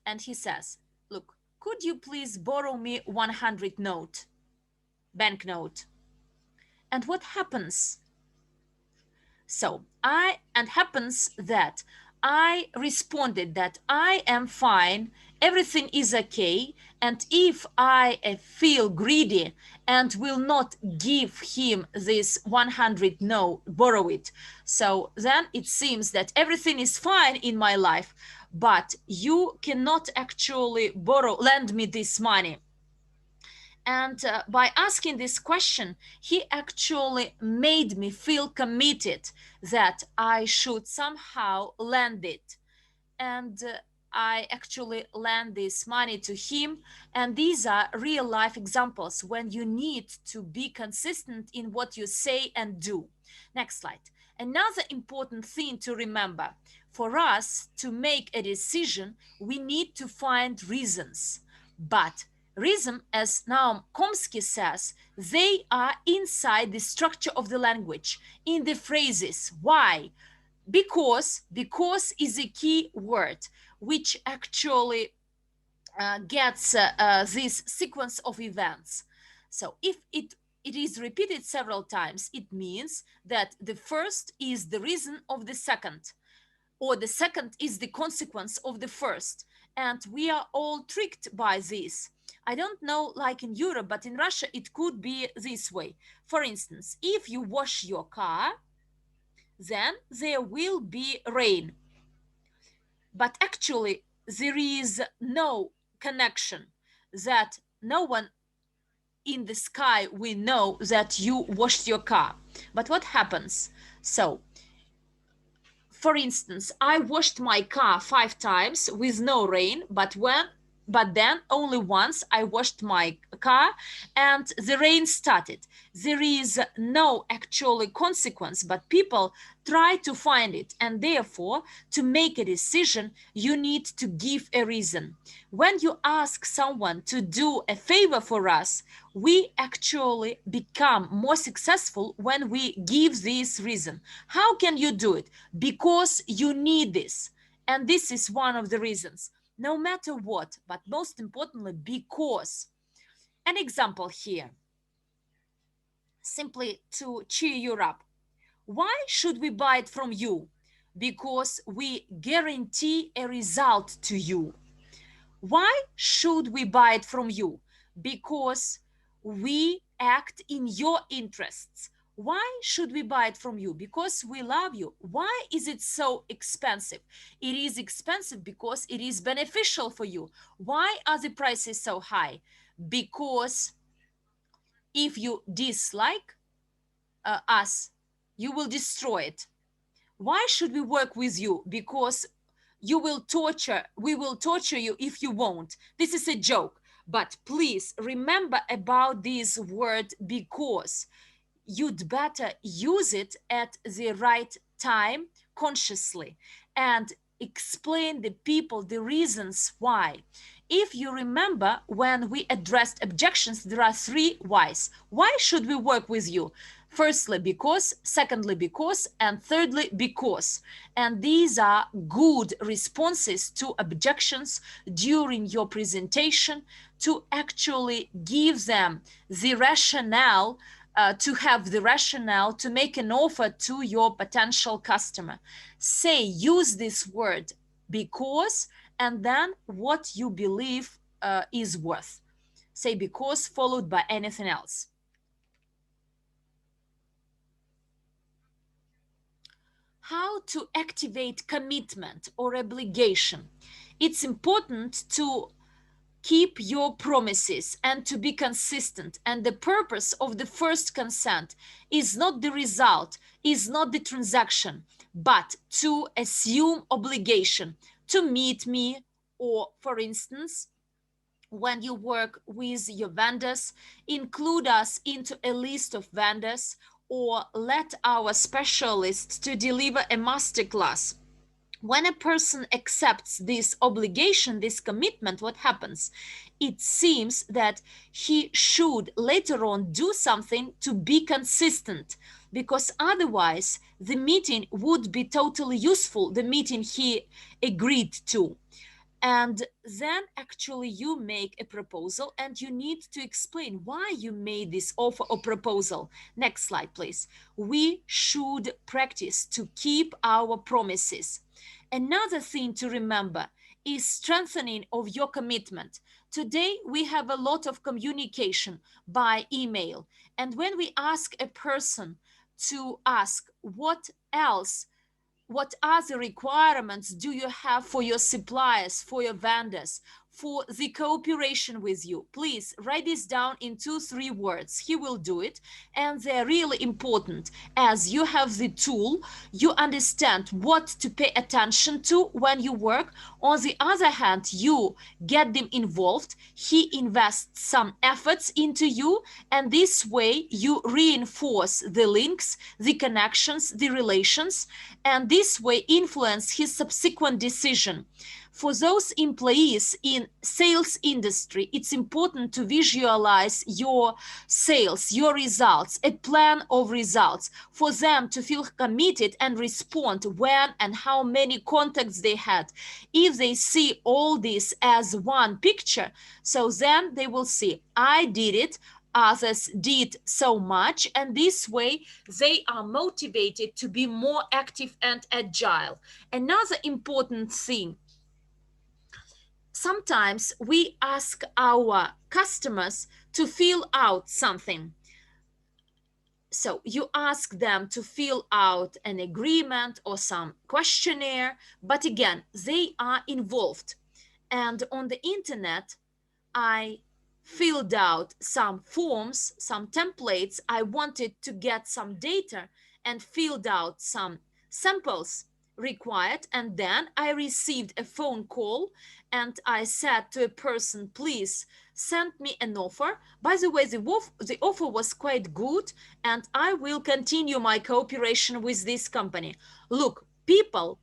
And he says, "Look, could you please borrow me 100 note, banknote?" And what happens? Happens that I responded that I am fine, everything is okay, and if I feel greedy and will not give him this 100 no, borrow it. So then it seems that everything is fine in my life, but you cannot actually lend me this money. And by asking this question, he actually made me feel committed that I should somehow lend it. And I actually lend this money to him. And these are real life examples when you need to be consistent in what you say and do. Next slide. Another important thing to remember, for us to make a decision, we need to find reasons. But Reason, as Naum Chomsky says, they are inside the structure of the language, in the phrases. Why? Because is a key word which actually gets this sequence of events. So if it is repeated several times, it means that the first is the reason of the second, or the second is the consequence of the first. And we are all tricked by this. I don't know, like in Europe, but in Russia, it could be this way. For instance, if you wash your car, then there will be rain. But actually, there is no connection, that no one in the sky will know that you washed your car. But what happens? So, for instance, I washed my car 5 times with no rain, but then only once I washed my car and the rain started. There is no actual consequence, but people try to find it, and therefore, to make a decision, you need to give a reason. When you ask someone to do a favor for us, we actually become more successful when we give this reason. How can you do it? Because you need this. And this is one of the reasons. No matter what, but most importantly, because. An example here, simply to cheer you up. Why should we buy it from you? Because we guarantee a result to you. Why should we buy it from you? Because we act in your interests. Why should we buy it from you? Because we love you. Why is it so expensive? It is expensive because it is beneficial for you. Why are the prices so high? Because if you dislike us, you will destroy it. Why should we work with you? Because we will torture you if you won't. This is a joke. But please remember about this word because. You'd better use it at the right time consciously and explain the people the reasons why. If you remember, when we addressed objections, there are 3 whys. Why should we work with you? Firstly, because, secondly, because, and thirdly, because. And these are good responses to objections during your presentation, to actually give them the rationale, to have the rationale to make an offer to your potential customer. Say, use this word because, and then what you believe is worth. Say because followed by anything else. How to activate commitment or obligation? It's important to keep your promises and to be consistent. And the purpose of the first consent is not the result, is not the transaction, but to assume obligation to meet me, or for instance, when you work with your vendors, include us into a list of vendors, or let our specialists to deliver a masterclass. When a person accepts this obligation, this commitment, what happens? It seems that he should later on do something to be consistent, because otherwise the meeting would be totally useful, the meeting he agreed to. And then actually you make a proposal and you need to explain why you made this offer or proposal. Next slide, please. We should practice to keep our promises. Another thing to remember is strengthening of your commitment. Today we have a lot of communication by email, and when we ask a person to ask what other requirements do you have for your suppliers, for your vendors, for the cooperation with you? Please write this down in 2-3 words. He will do it. And they're really important. As you have the tool, you understand what to pay attention to when you work. On the other hand, you get them involved. He invests some efforts into you. And this way, you reinforce the links, the connections, the relations, and this way influence his subsequent decision. For those employees in sales industry, it's important to visualize your sales, your results, a plan of results for them to feel committed and respond when and how many contacts they had. If they see all this as one picture, so then they will see, I did it, others did so much, and this way they are motivated to be more active and agile. Another important thing, sometimes we ask our customers to fill out something. So you ask them to fill out an agreement or some questionnaire, but again, they are involved. And on the internet, I filled out some forms, some templates. I wanted to get some data and filled out some samples required. And then I received a phone call and I said to a person, please send me an offer. By the way, the offer was quite good and I will continue my cooperation with this company. Look, people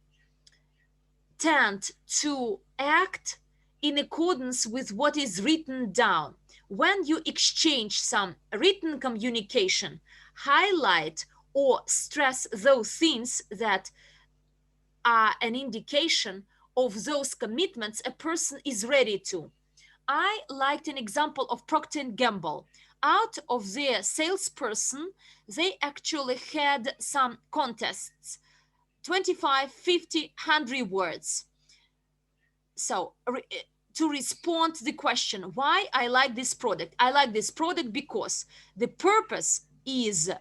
tend to act in accordance with what is written down. When you exchange some written communication, highlight or stress those things that are an indication of those commitments a person is ready to. I liked an example of Procter and Gamble. Out of their salesperson, they actually had some contests, 25, 50, 100 words. So to respond to the question why I like this product, I like this product because the purpose is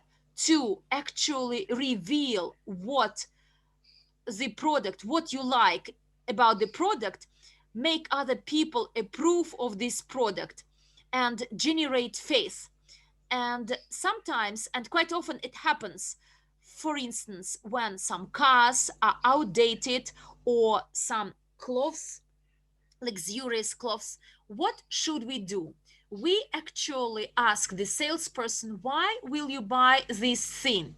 to actually reveal what the product, what you like about the product, make other people approve of this product and generate faith. And sometimes, and quite often, it happens, for instance, when some cars are outdated or some clothes, luxurious clothes, what should we do? We actually ask the salesperson, why will you buy this thing?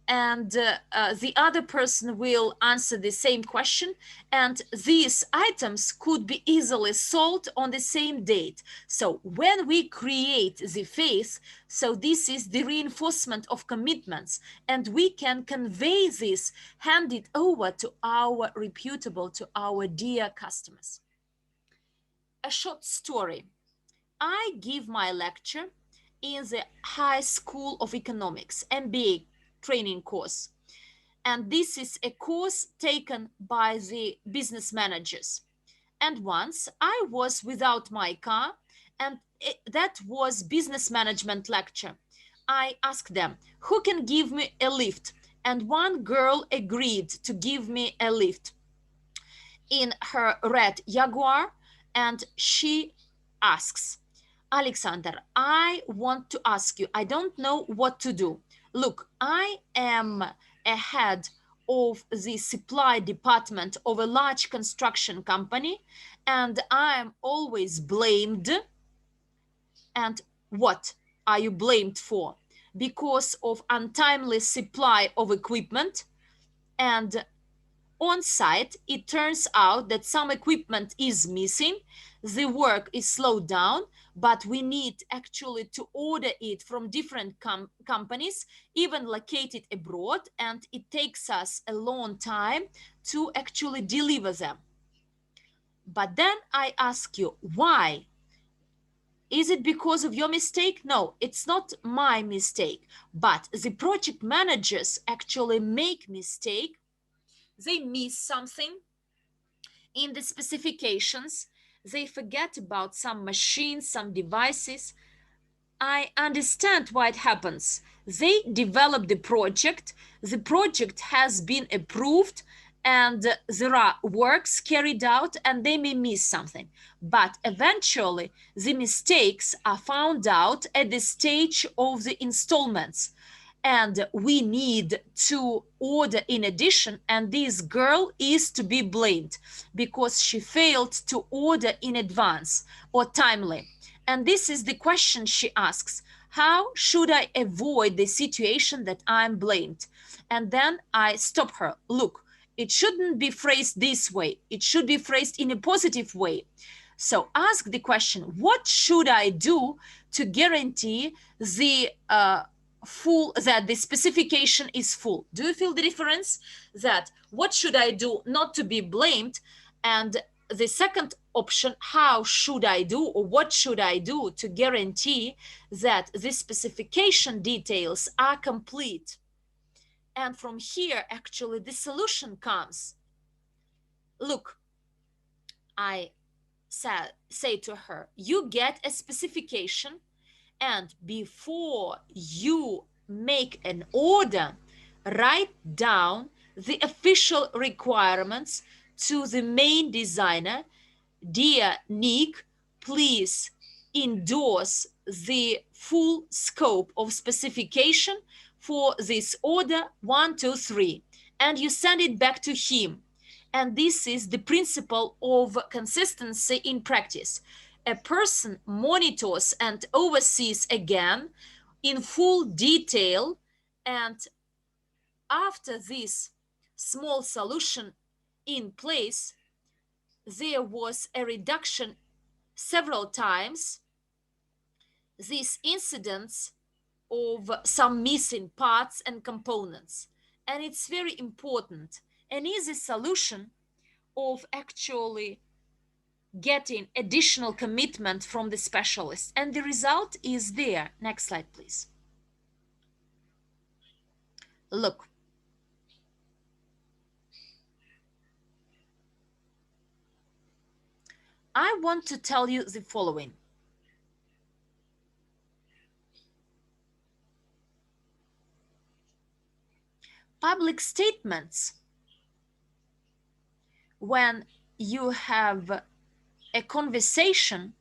And the other person will answer the same question, and these items could be easily sold on the same date. So when we create the faith, so this is the reinforcement of commitments, and we can convey this, hand it over to our reputable, to our dear customers. A short story. I give my lecture in the High School of Economics, MBA training course. And this is a course taken by the business managers. And once I was without my car, and that was business management lecture. I asked them, who can give me a lift? And one girl agreed to give me a lift in her red Jaguar, and she asks, Alexander, I want to ask you, I don't know what to do. Look, I am a head of the supply department of a large construction company, and I am always blamed. And what are you blamed for? Because of untimely supply of equipment. And on site, it turns out that some equipment is missing, the work is slowed down, but we need actually to order it from different companies, even located abroad, and it takes us a long time to actually deliver them. But then I ask you, why? Is it because of your mistake? No, it's not my mistake, but the project managers actually make mistake. They miss something in the specifications. They forget about some machines, some devices. I understand why it happens. They develop the project has been approved, and there are works carried out, and they may miss something. But eventually, the mistakes are found out at the stage of the installments, and we need to order in addition, and this girl is to be blamed because she failed to order in advance or timely. And this is the question she asks: how should I avoid the situation that I'm blamed? And then I stop her. Look, It shouldn't be phrased this way. It should be phrased in a positive way. So ask the question, what should I do to guarantee the full, that the specification is full? Do you feel the difference? That what should I do not to be blamed? And the second option, how should I do, or what should I do to guarantee that the specification details are complete? And from here, actually, the solution comes. Look, I say to her, you get a specification, and before you make an order, write down the official requirements to the main designer. Dear Nick, please endorse the full scope of specification for this order 123, and you send it back to him. And this is the principle of consistency in practice. A person monitors and oversees again in full detail, and after this small solution in place, there was a reduction several times these incidents of some missing parts and components. And it's very important. An easy solution of actually getting additional commitment from the specialist. And the result is there. Next slide, please. Look. I want to tell you the following. Public statements, when you have a conversation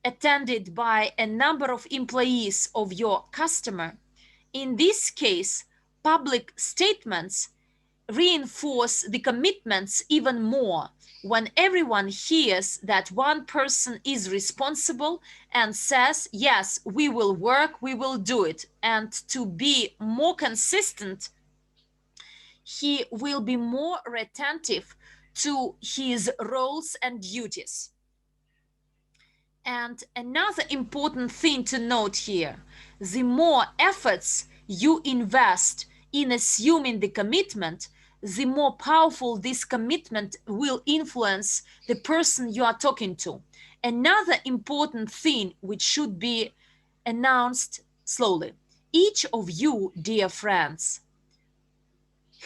attended by a number of employees of your customer, in this case, public statements reinforce the commitments even more when everyone hears that one person is responsible and says, yes, we will work, we will do it. And to be more consistent, he will be more attentive to his roles and duties. And another important thing to note here, the more efforts you invest in assuming the commitment, the more powerful this commitment will influence the person you are talking to. Another important thing which should be announced slowly. Each of you, dear friends,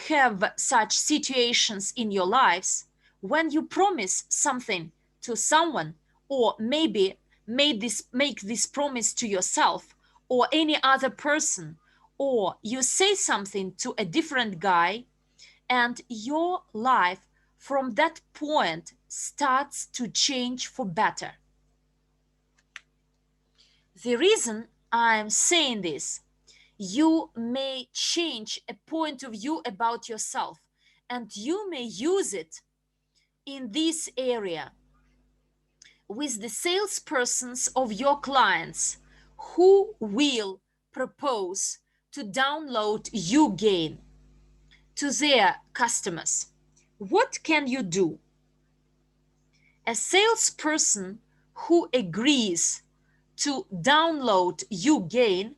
have such situations in your lives when you promise something to someone, or maybe make this promise to yourself or any other person, or you say something to a different guy, and your life from that point starts to change for better. The reason I'm saying this, you may change a point of view about yourself, and you may use it in this area with the salespersons of your clients who will propose to download YouGain to their customers. What can you do? A salesperson who agrees to download YouGain,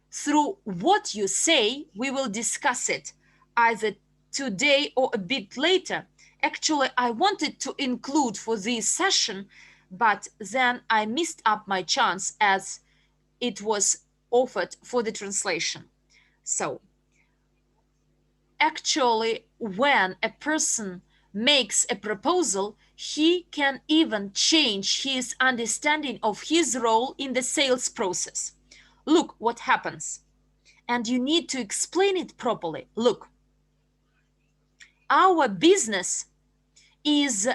through what you say, we will discuss it either today or a bit later. Actually, I wanted to include for this session, but then I missed up my chance as it was offered for the translation. So, actually, when a person makes a proposal, he can even change his understanding of his role in the sales process. Look what happens. And you need to explain it properly. Look, our business is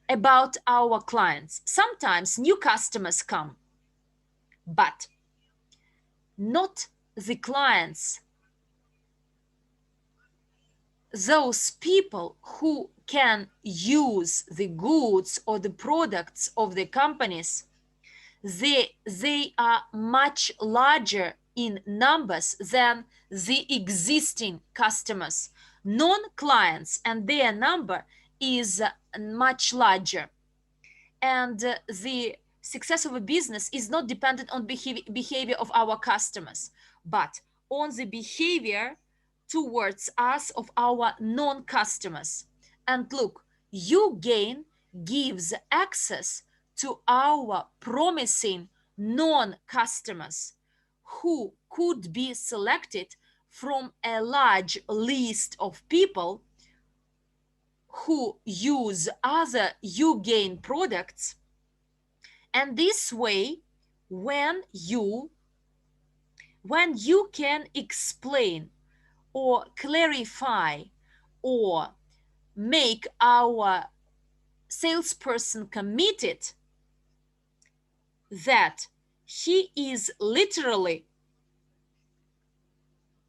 about our clients. Sometimes new customers come, but not the clients. Those people who can use the goods or the products of the companies, they are much larger in numbers than the existing customers. non-clients, and their number is much larger. And the success of a business is not dependent on behavior of our customers, but on the behavior towards us of our non-customers. And look, you gain gives access to our promising non-customers who could be selected from a large list of people who use other Ugain products. And this way, when you when you can explain or clarify or make our salesperson committed that he is literally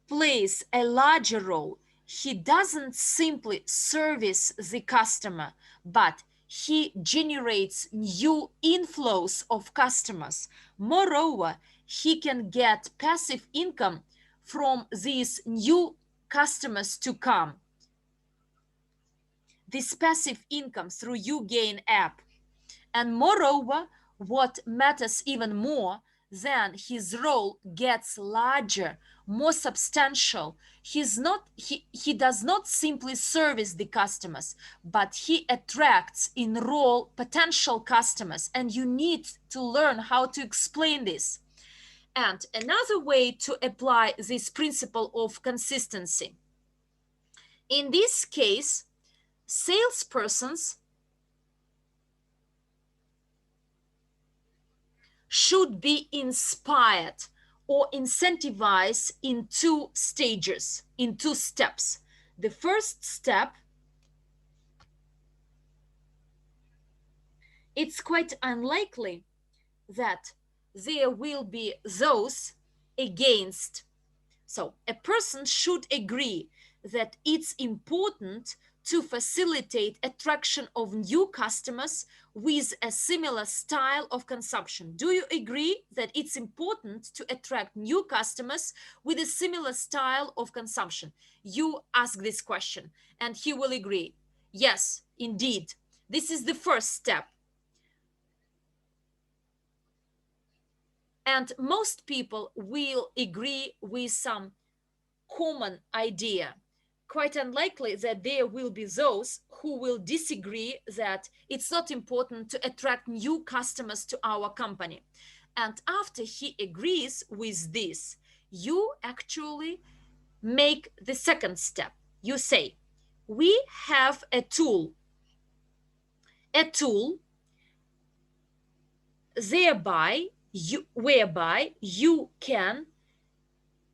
plays a larger role. He doesn't simply service the customer, but he generates new inflows of customers. Moreover, he can get passive income from these new customers to come. This passive income through YouGain app. And moreover, what matters even more, then his role gets larger, more substantial. He does not simply service the customers, but he attracts, enroll potential customers, and you need to learn how to explain this. And another way to apply this principle of consistency. In this case, salespersons should be inspired or incentivized in two stages, in two steps. The first step, it's quite unlikely that there will be those against. So a person should agree that it's important to facilitate attraction of new customers with a similar style of consumption. Do you agree that it's important to attract new customers with a similar style of consumption? You ask this question and he will agree. Yes, indeed. This is the first step. And most people will agree with some common idea. Quite unlikely that there will be those who will disagree that it's not important to attract new customers to our company. And after he agrees with this, you actually make the second step. You say, we have a tool whereby you can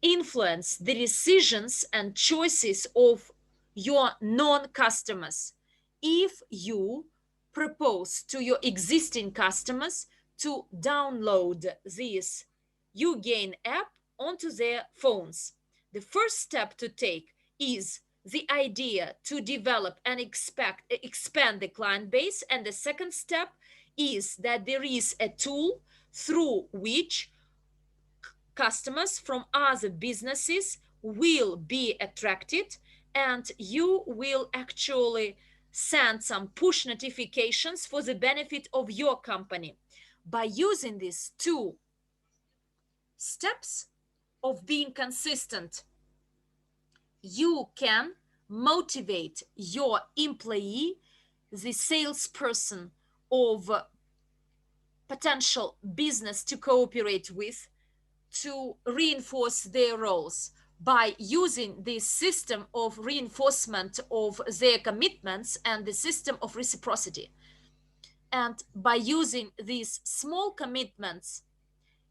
influence the decisions and choices of your non-customers if you propose to your existing customers to download this YouGain app onto their phones. The first step to take is the idea to develop and expand the client base, and the second step is that there is a tool through which customers from other businesses will be attracted, and you will actually send some push notifications for the benefit of your company. By using these two steps of being consistent, you can motivate your employee, the salesperson of potential business to cooperate with, to reinforce their roles by using this system of reinforcement of their commitments and the system of reciprocity. And by using these small commitments,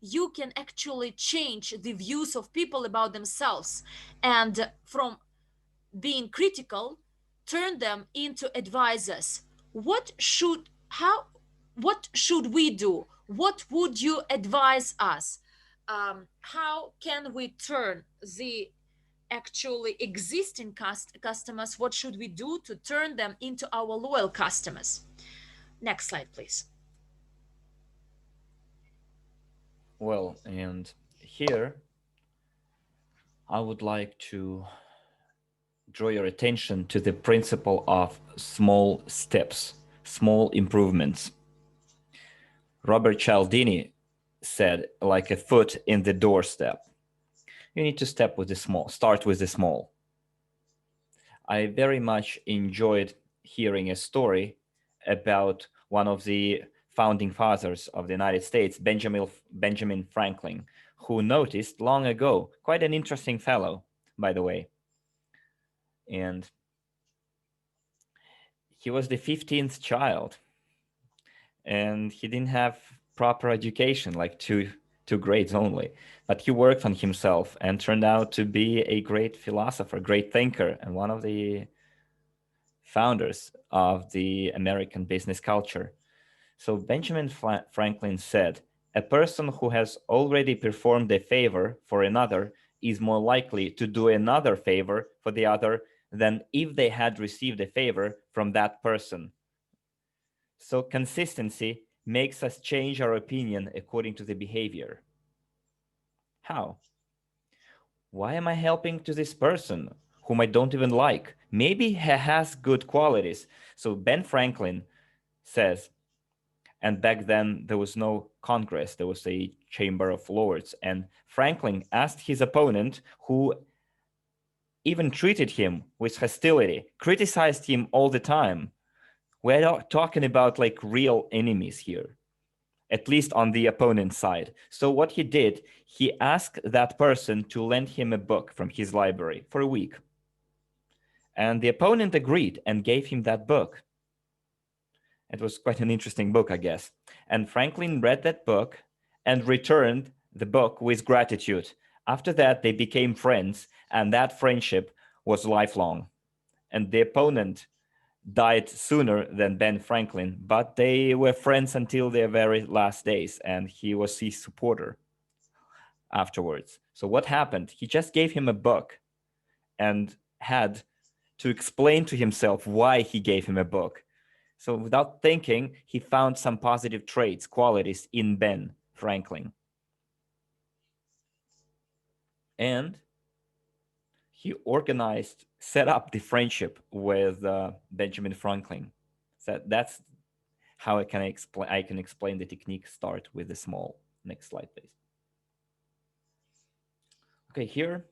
you can actually change the views of people about themselves, and from being critical, turn them into advisors. What should we do? What would you advise us? How can we turn the actually existing customers? What should we do to turn them into our loyal customers? Next slide, please. Well, and here I would like to draw your attention to the principle of small steps, small improvements. Robert Cialdini said, like a foot in the doorstep. You need to start with the small. I very much enjoyed hearing a story about one of the founding fathers of the United States, Benjamin Franklin, who noticed long ago, quite an interesting fellow, by the way, and he was the 15th child, and he didn't have proper education, like two grades only, but he worked on himself and turned out to be a great philosopher, great thinker, and one of the founders of the American business culture. So Benjamin Franklin said, a person who has already performed a favor for another is more likely to do another favor for the other than if they had received a favor from that person. So consistency makes us change our opinion according to the behavior. How? Why am I helping to this person whom I don't even like? Maybe he has good qualities. So Ben Franklin says, and back then there was no Congress, there was a Chamber of Lords, and Franklin asked his opponent, who even treated him with hostility, criticized him all the time. We're not talking about like real enemies here, at least on the opponent's side. So what he did, he asked that person to lend him a book from his library for a week. And the opponent agreed and gave him that book. It was quite an interesting book, I guess. And Franklin read that book and returned the book with gratitude. After that, they became friends, and that friendship was lifelong. And the opponent died sooner than Ben Franklin, but they were friends until their very last days, and he was his supporter afterwards. So what happened? He just gave him a book and had to explain to himself why he gave him a book. So without thinking, he found some positive traits, qualities in Ben Franklin. And he organized, set up the friendship with Benjamin Franklin. So that's how I can explain the technique. Start with the small. Next slide, please. Okay, here,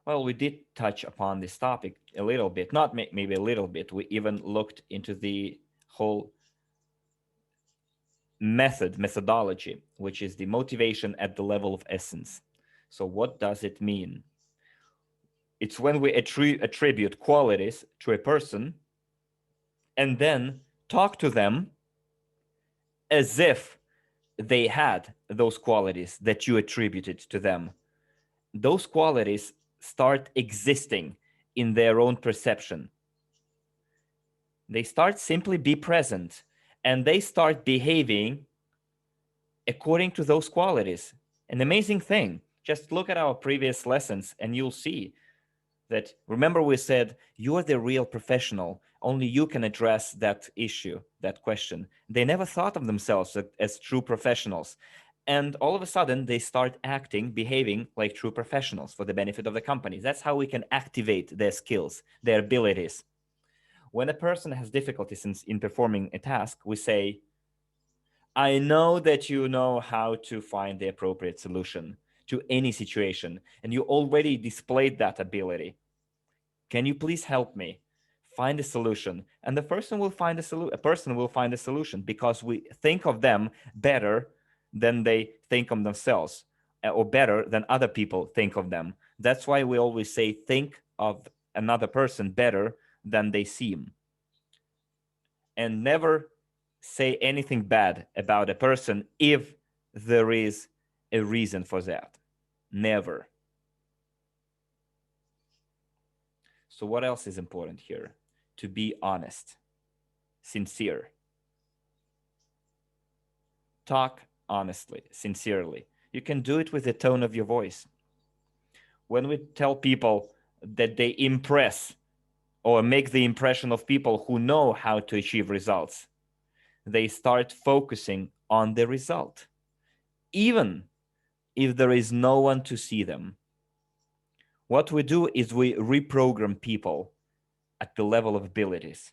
well, we did touch upon this topic a little bit, not maybe a little bit. We even looked into the whole methodology, which is the motivation at the level of essence. So what does it mean? It's when we attribute qualities to a person and then talk to them as if they had those qualities that you attributed to them. Those qualities start existing in their own perception. They start simply be present, and they start behaving according to those qualities. An amazing thing. Just look at our previous lessons and you'll see that, remember we said, you're the real professional. Only you can address that issue, that question. They never thought of themselves as true professionals. And all of a sudden, they start acting, behaving like true professionals for the benefit of the company. That's how we can activate their skills, their abilities. When a person has difficulties in performing a task, we say, I know that you know how to find the appropriate solution to any situation, and you already displayed that ability. Can you please help me find a solution? And the person will find a person will find a solution because we think of them better than they think of themselves, or better than other people think of them. That's why we always say think of another person better than they seem, and never say anything bad about a person if there is a reason for that. Never. So what else is important here? To be honest, sincere. Talk honestly, sincerely. You can do it with the tone of your voice. When we tell people that they impress or make the impression of people who know how to achieve results, they start focusing on the result, even if there is no one to see them. What we do is we reprogram people at the level of abilities.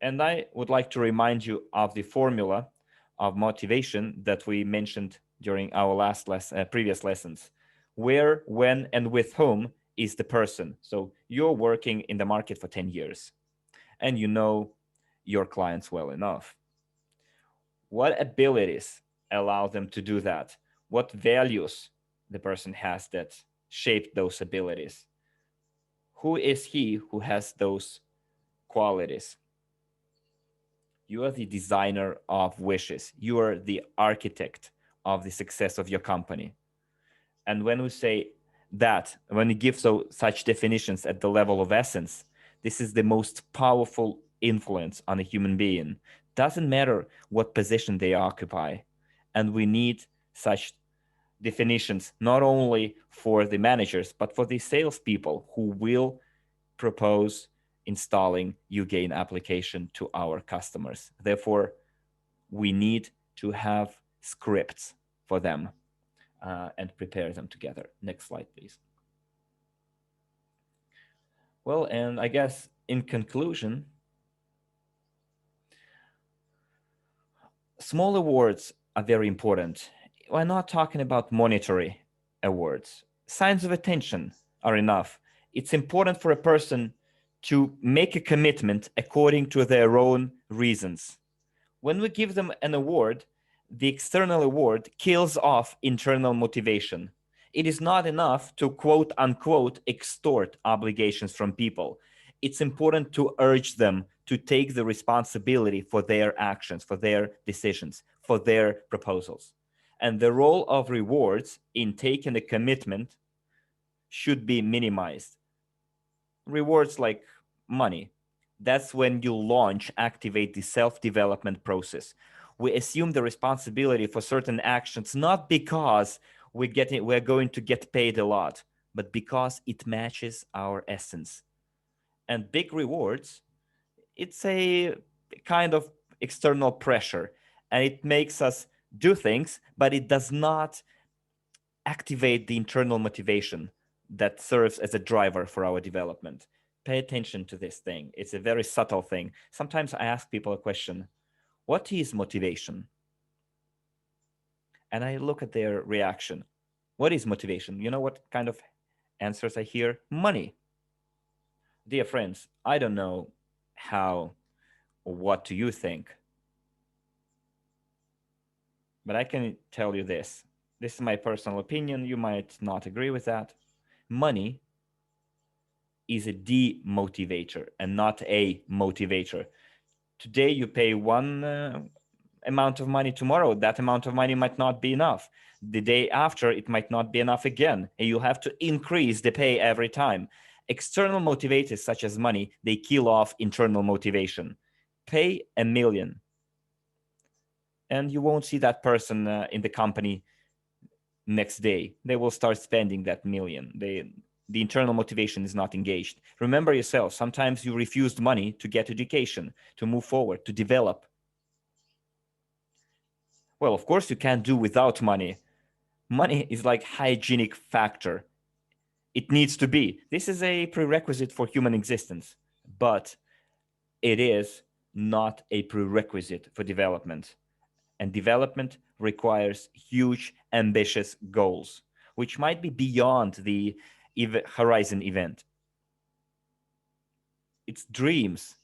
And I would like to remind you of the formula of motivation that we mentioned during our previous lessons. Where, when, and with whom is the person. So you're working in the market for 10 years and you know your clients well enough. What abilities allow them to do that? What values the person has that shape those abilities? Who is he who has those qualities? You are the designer of wishes. You are the architect of the success of your company. And when we say that, when we give such definitions at the level of essence, this is the most powerful influence on a human being. Doesn't matter what position they occupy. And we need such definitions not only for the managers, but for the salespeople who will propose installing UGain application to our customers. Therefore, we need to have scripts for them and prepare them together. Next slide, please. Well, and I guess in conclusion, small awards are very important. We're not talking about monetary awards. Signs of attention are enough. It's important for a person to make a commitment according to their own reasons. When we give them an award, the external award kills off internal motivation. It is not enough to quote unquote extort obligations from people. It's important to urge them to take the responsibility for their actions, for their decisions, for their proposals. And the role of rewards in taking a commitment should be minimized. Rewards like money, that's when you activate the self-development process. We assume the responsibility for certain actions, not because we're going to get paid a lot, but because it matches our essence. And big rewards, it's a kind of external pressure, and it makes us do things, but it does not activate the internal motivation that serves as a driver for our development. Pay attention to this thing. It's a very subtle thing. Sometimes I ask people a question: what is motivation? And I look at their reaction. What is motivation? You know what kind of answers I hear? Money. Dear friends, I don't know how or what do you think, but I can tell you this. This is my personal opinion. You might not agree with that. Money is a demotivator and not a motivator. Today you pay one amount of money, tomorrow that amount of money might not be enough. The day after it might not be enough again, and you have to increase the pay every time. External motivators such as money, they kill off internal motivation. Pay 1 million and you won't see that person in the company next day. They will start spending that million. The internal motivation is not engaged. Remember yourself, sometimes you refused money to get education, to move forward, to develop. Well, of course you can't do without money. Money is like hygienic factor. It needs to be. This is a prerequisite for human existence, but it is not a prerequisite for development. And development requires huge, ambitious goals, which might be beyond the horizon event. It's dreams,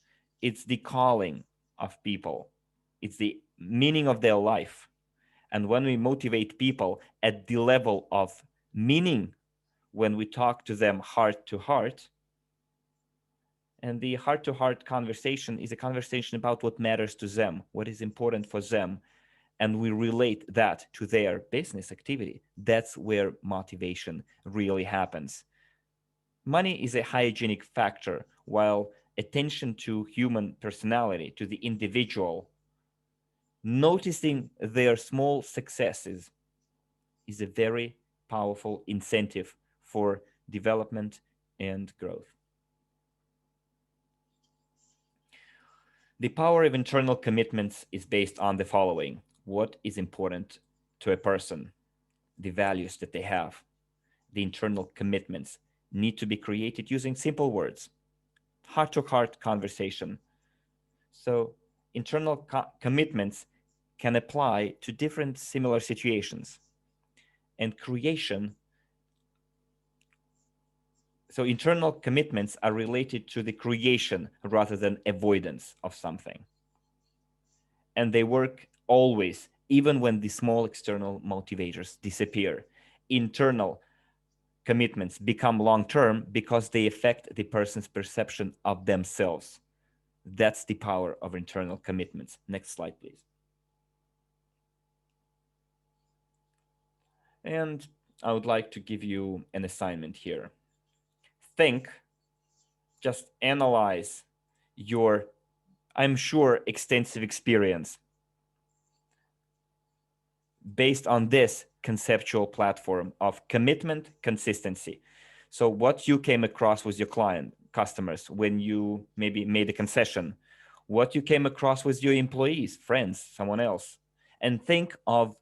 it's the calling of people, it's the meaning of their life. And when we motivate people at the level of meaning, when we talk to them heart to heart, and the heart to heart conversation is a conversation about what matters to them, what is important for them, and we relate that to their business activity, that's where motivation really happens. Money is a hygienic factor, while attention to human personality, to the individual, noticing their small successes is a very powerful incentive for development and growth. The power of internal commitments is based on the following: what is important to a person, the values that they have, the internal commitments need to be created using simple words, heart to heart conversation. So, internal commitments can apply to different similar situations. And creation, so internal commitments are related to the creation rather than avoidance of something. And they work always, even when the small external motivators disappear. Internal commitments become long term because they affect the person's perception of themselves. That's the power of internal commitments. Next slide, please. And I would like to give you an assignment here. Think, just analyze your, I'm sure, extensive experience based on this conceptual platform of commitment, consistency. So, what you came across with your client, customers, when you maybe made a concession, what you came across with your employees, friends, someone else, and think of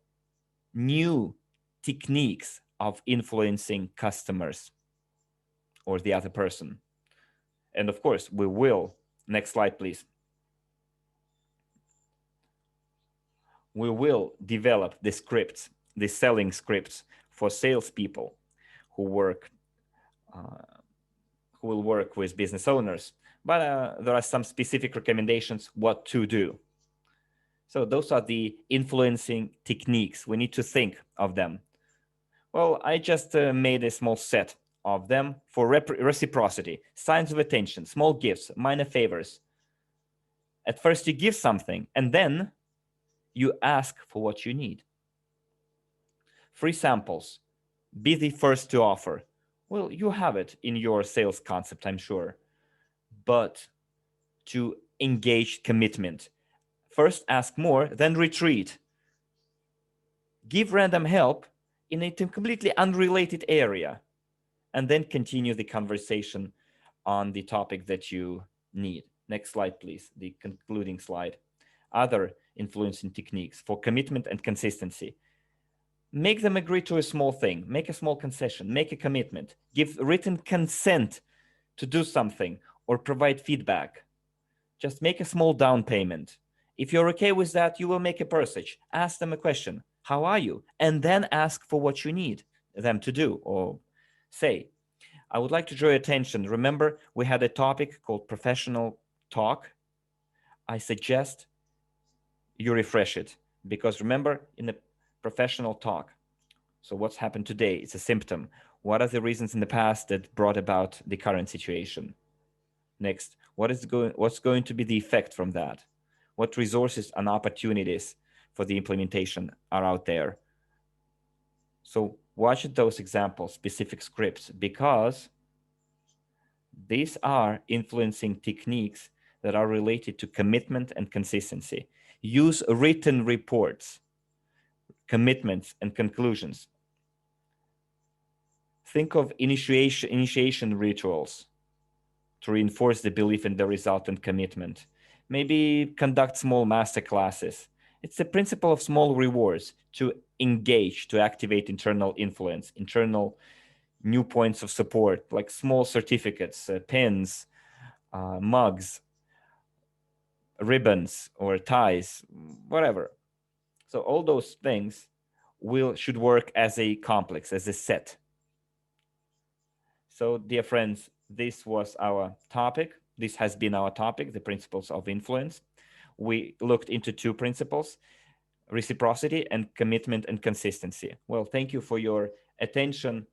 new techniques of influencing customers or the other person. And of course, we will. Next slide, please. We will develop the scripts, the selling scripts for salespeople who work, uh, who will work with business owners. But there are some specific recommendations what to do. So those are the influencing techniques. We need to think of them. Well, I just made a small set of them for reciprocity, signs of attention, small gifts, minor favors. At first, you give something, and then you ask for what you need. Free samples. Be the first to offer. Well, you have it in your sales concept, I'm sure. But to engage commitment, first ask more, then retreat. Give random help in a completely unrelated area, and then continue the conversation on the topic that you need. Next slide, please. The concluding slide. Other influencing techniques for commitment and consistency. Make them agree to a small thing, make a small concession, make a commitment, give written consent to do something or provide feedback. Just make a small down payment. If you're okay with that, you will make a purchase. Ask them a question. How are you? And then ask for what you need them to do or say. I would like to draw your attention. Remember, we had a topic called professional talk. I suggest you refresh it because remember, in the professional talk, so what's happened today? It's a symptom. What are the reasons in the past that brought about the current situation? Next, what's going to be the effect from that? What resources and opportunities for the implementation are out there? So watch those examples, specific scripts, because these are influencing techniques that are related to commitment and consistency. Use written reports, commitments, and conclusions. Think of initiation rituals to reinforce the belief in the resultant commitment. Maybe conduct small master classes. It's the principle of small rewards to engage, to activate internal influence, internal new points of support, like small certificates, pins, mugs, ribbons, or ties, whatever. So all those things should work as a complex, as a set. So, dear friends, this was our topic. This has been our topic, the principles of influence. We looked into two principles, reciprocity and commitment and consistency. Well, thank you for your attention.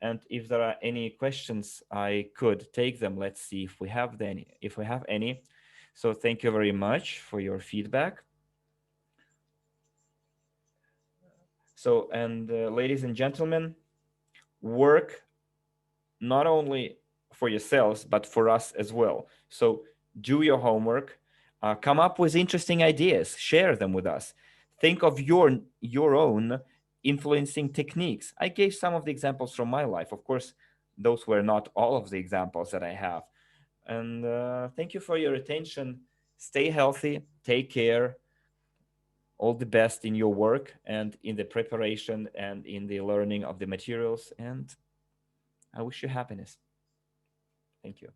And if there are any questions, I could take them. Let's see if we have any. If we have any. So thank you very much for your feedback. So, and ladies and gentlemen, work not only for yourselves, but for us as well. So do your homework, come up with interesting ideas, share them with us. Think of your own influencing techniques. I gave some of the examples from my life. Of course, those were not all of the examples that I have. And thank you for your attention. Stay healthy, take care. All the best in your work and in the preparation and in the learning of the materials. And I wish you happiness. Thank you.